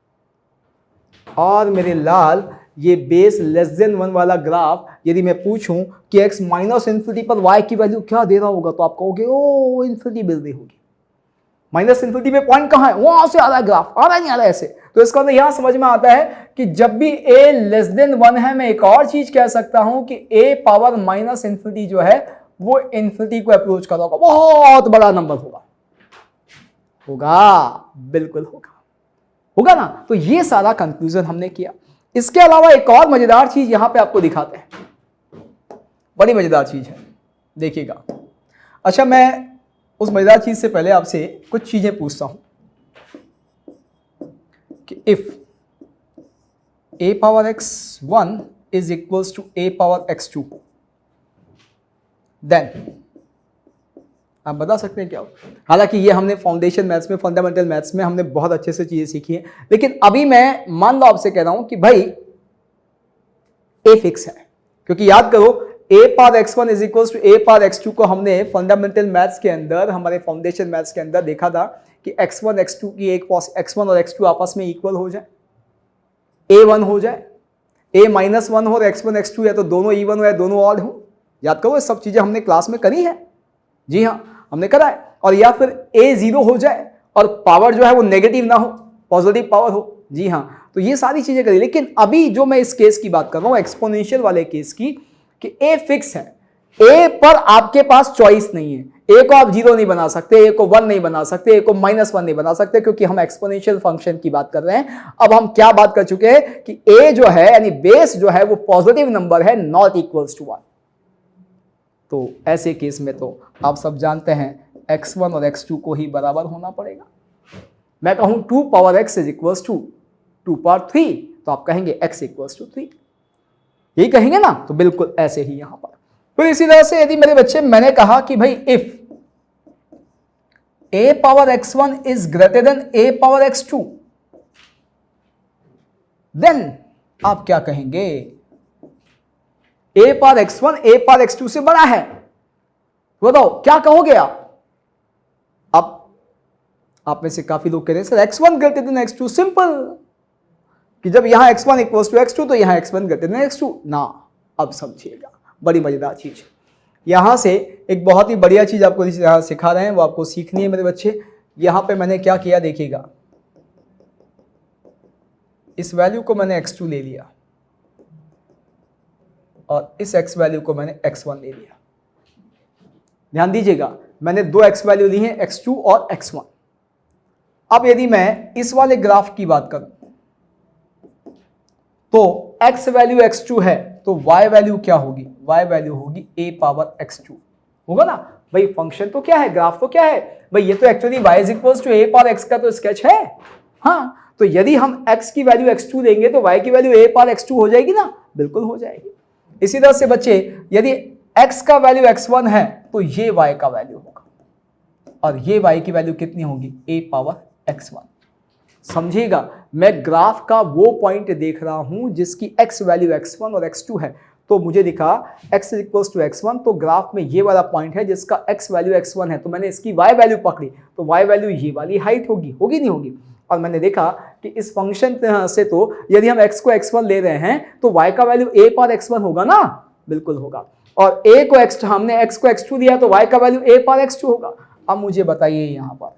और मेरे लाल, ये बेस लेस देन 1 वाला ग्राफ यदि मैं पूछूं कि x माइनस इन्फिनिटी पर y की वैल्यू क्या दे रहा होगा, तो आप कहोगे ओ इन्फिनिटी मिल रही होगी। माइनस इन्फिनिटी पे पॉइंट कहां है? वहां से आ रहा है ग्राफ, आ रहा नहीं आ रहा है ऐसे। तो इसका मतलब यहां समझ में आता है कि जब भी a लेस देन 1 है, मैं एक और चीज कह सकता हूं कि a पावर माइनस इन्फिनिटी जो है वो इन्फिनिटी को अप्रोच कर रहा होगा, बहुत बड़ा नंबर होगा। होगा, बिल्कुल होगा, होगा ना। तो ये सारा कंक्लूजन हमने किया। इसके अलावा एक और मजेदार चीज यहां पे आपको दिखाते हैं, बड़ी मजेदार चीज है, देखिएगा। अच्छा, मैं उस मजेदार चीज से पहले आपसे कुछ चीजें पूछता हूं कि if a power x1 is equals to a power x2, then आप बता सकते हैं क्या हो? हालांकि ये हमने फाउंडेशन मैथ्स में, फंडामेंटल मैथ्स में हमने बहुत अच्छे से चीजें सीखी हैं, लेकिन अभी मैं मान लो आपसे कह रहा हूं कि भाई a फिक्स है, क्योंकि याद करो a power x1 is equals to a power x2 को हमने फंडामेंटल मैथ्स के अंदर, हमारे फाउंडेशन मैथ्स के अंदर देखा था कि x1 x2 की एक x1 और x2 आपस में इक्वल हो जाए, a1 हो जाए, a माइनस 1 हो और x1 x2 या तो दोनों इवन हो या दोनों ऑड हो। याद करो, ये सब चीजें हमने क्लास में करी है, जी हाँ हमने करा है। और या फिर a जीरो हो जाए और पावर जो है वो नेगेटिव ना हो, पॉजिटिव पावर हो, जी हाँ। तो ये सारी चीजें करी। लेकिन अभी जो मैं इस केस की बात कर रहा हूं, एक्सपोनेंशियल वाले केस की, कि a फिक्स है, a पर आपके पास चॉइस नहीं है। a को आप जीरो नहीं बना सकते, a को 1 नहीं बना सकते, a को -1 नहीं बना सकते, क्योंकि हम एक्सपोनेंशियल फंक्शन की बात कर रहे हैं। अब हम क्या बात कर चुके हैं कि a जो है, यानी बेस जो है वो पॉजिटिव नंबर है, नॉट इक्वल्स टू 1। तो ऐसे केस में तो आप सब जानते हैं x1 और x2 को ही बराबर होना पड़ेगा। मैं कहूं 2 power x is equals to 2 power 3, तो आप कहेंगे x इक्वल्स टू 3, यही कहेंगे ना। तो बिल्कुल ऐसे ही यहां पर। फिर इसी तरह से यदि मेरे बच्चे, मैंने कहा कि भाई if a power x1 is greater than a power x2, then आप क्या कहेंगे? a power x1 a power x2 से बड़ा है, बताओ क्या कहोगे आप आप में से काफी लोग कह रहे हैं sir x1 greater than x2। Simple, कि जब यहां x1 इक्वल्स टू x2 तो यहां x1 ग्रेटर देन x2 ना। अब समझिएगा, बड़ी मजेदार चीज यहां से एक बहुत ही बढ़िया चीज आपको सिखा रहे हैं, वो आपको सीखनी है मेरे बच्चे। यहां पे मैंने क्या किया देखिएगा, इस वैल्यू को मैंने x2 ले लिया और इस x वैल्यू को मैंने x1 ले लिया। ध्यान दीजिएगा, मैंने दो x वैल्यू ली हैं, x2 और x1। अब यदि मैं इस वाले ग्राफ की बात करूं तो x वैल्यू x2 है, तो y वैल्यू क्या होगी? y वैल्यू होगी a पावर x2, होगा ना भाई। फंक्शन तो क्या है, ग्राफ तो क्या है भाई, ये तो actually y is equals to a power x का तो स्केच है। हाँ, तो यदि हम x की वैल्यू x2 देंगे तो y की वैल्यू a पावर x2 हो जाएगी ना, बिल्कुल हो जाएगी। इसी तरह से बच्चे, यदि x का वैल्यू x1 है तो ये y का वैल्यू होगा, और ये y की वैल्यू कितनी होगी? a power x1। समझिएगा, मैं ग्राफ का वो पॉइंट देख रहा हूं जिसकी x वैल्यू x1 और x2 है, तो मुझे दिखा x is equals to x1, तो ग्राफ में ये वाला पॉइंट है जिसका x वैल्यू x1 है, तो मैंने इसकी y वैल्यू पकड़ी, तो y वैल्यू ये वाली हाइट होगी, होगी नहीं होगी। और मैंने देखा कि इस फंक्शन से तो यदि हम x को x1 ले रहे हैं तो y का वैल्यू a पावर x1 होगा ना, बिल्कुल होगा। और a को हमने x को x2 दिया तो y का वैल्यू a पावर x2 होगा। अब मुझे बताइए यहां पर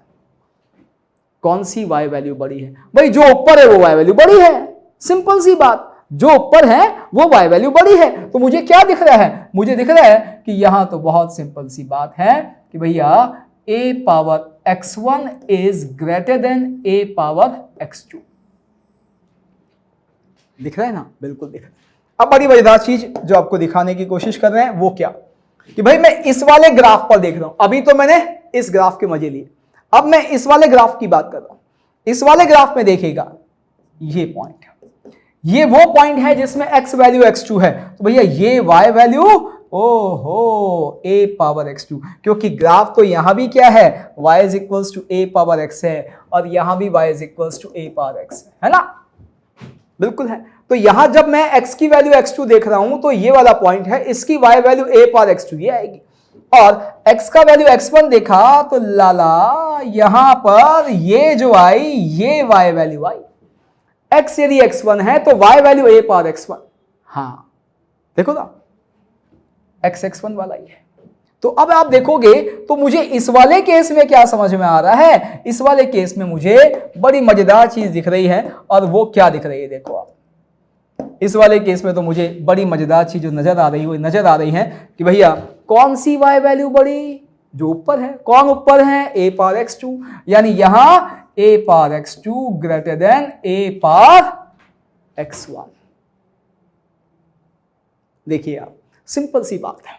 कौन सी y वैल्यू बड़ी है? भाई जो ऊपर है वो y वैल्यू बड़ी है, सिंपल सी बात, जो ऊपर है वो y वैल्यू बड़ी है। तो मुझे क्या दिख रहा है? मुझे दिख रहा है कि यहां तो बहुत सिंपल सी बात है कि भैया a power x1 is greater than a power x2। दिख रहा है ना, बिल्कुल दिख रहा है। अब बड़ी मजेदार चीज जो आपको दिखाने की कोशिश कर रहे हैं वो क्या, कि भाई मैं इस वाले ग्राफ पर देख रहा हूं, अभी तो मैंने इस ग्राफ के मजे लिए, अब मैं इस वाले ग्राफ की बात कर रहा हूं। इस वाले ग्राफ में देखिएगा ये पॉइंट, ये वो पॉइंट है जिसमें x वैल्यू x2 है, तो भैया ये y वैल्यू ओहो a पावर x2, क्योंकि ग्राफ तो यहां भी क्या है, y is equals to a power x है और यहां भी y is equals to a power x है ना, बिल्कुल है। तो यहां जब मैं x की वैल्यू x2 देख रहा हूं तो ये वाला पॉइंट है, इसकी y value a power x2 ये आएगी, और x का वैल्यू x1 देखा तो लाला यहां पर ये जो आई ये y वैल्यू आई, x यदि x1 है तो y value a power x1, हाँ देखो ना x x1 वाला ही है। तो अब आप देखोगे तो मुझे इस वाले केस में क्या समझ में आ रहा है, इस वाले केस में मुझे बड़ी मजेदार चीज दिख रही है, और वो क्या दिख रही है देखो आप, इस वाले केस में तो मुझे बड़ी मजेदार चीज जो नजर आ रही है कि भैया कौन सी y वैल्यू बड़ी, जो ऊपर है, कौन ऊपर है, a पावर x2, यानी यहां a power x2 greater than a power x1। देखिए आप, सिंपल सी बात है,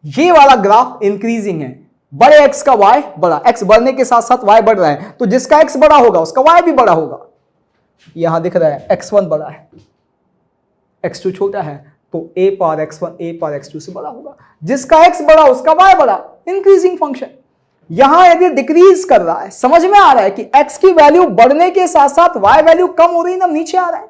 ये वाला ग्राफ इंक्रीजिंग है, बड़े x का y बड़ा, x बढ़ने के साथ साथ y बढ़ रहा है, तो जिसका x बड़ा होगा उसका y भी बड़ा होगा। यहां दिख रहा है x1 बड़ा है, x2 छोटा है, तो a power x1 a power x2 से बड़ा होगा, जिसका x बड़ा उसका y बड़ा, इंक्रीजिंग फंक्शन। यहां यदि डिक्रीज कर रहा है, समझ में आ रहा है कि x की वैल्यू बढ़ने के साथ साथ y वैल्यू कम हो रही ना, नीचे आ रहा है,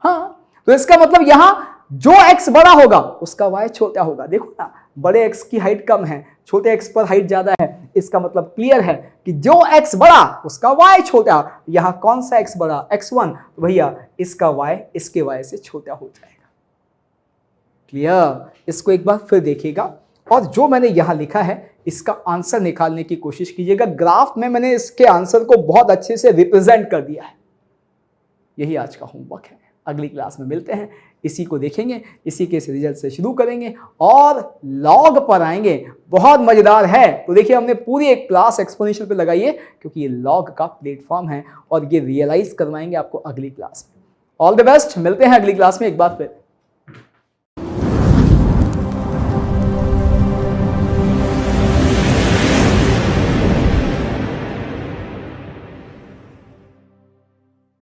हाँ, तो इसका मतलब यहां जो x बड़ा होगा उसका y छोटा होगा। देखो ना, बड़े x की हाइट कम है, छोटे x पर हाइट ज्यादा है, इसका मतलब क्लियर है कि जो x बड़ा उसका y छोटा। यहां कौन सा x बड़ा, x1, तो भैया इसका y इसके y से छोटा हो जाएगा। क्लियर, इसको एक बार फिर देखिएगा, और जो मैंने यहां लिखा है इसका आंसर निकालने की कोशिश कीजिएगा। ग्राफ में मैंने इसके आंसर को बहुत अच्छे से रिप्रेजेंट कर दिया है। यही आज का होमवर्क है, अगली क्लास में मिलते हैं, इसी को देखेंगे, इसी के रिजल्ट से शुरू करेंगे और लॉग पर आएंगे। बहुत मजेदार है। तो देखिए, हमने पूरी एक क्लास एक्सपोनेंशियल पे लगाई है, क्योंकि ये लॉग का प्लेटफॉर्म है और ये रियलाइज करवाएंगे आपको अगली क्लास में। ऑल द बेस्ट, मिलते हैं अगली क्लास में एक बार फिर।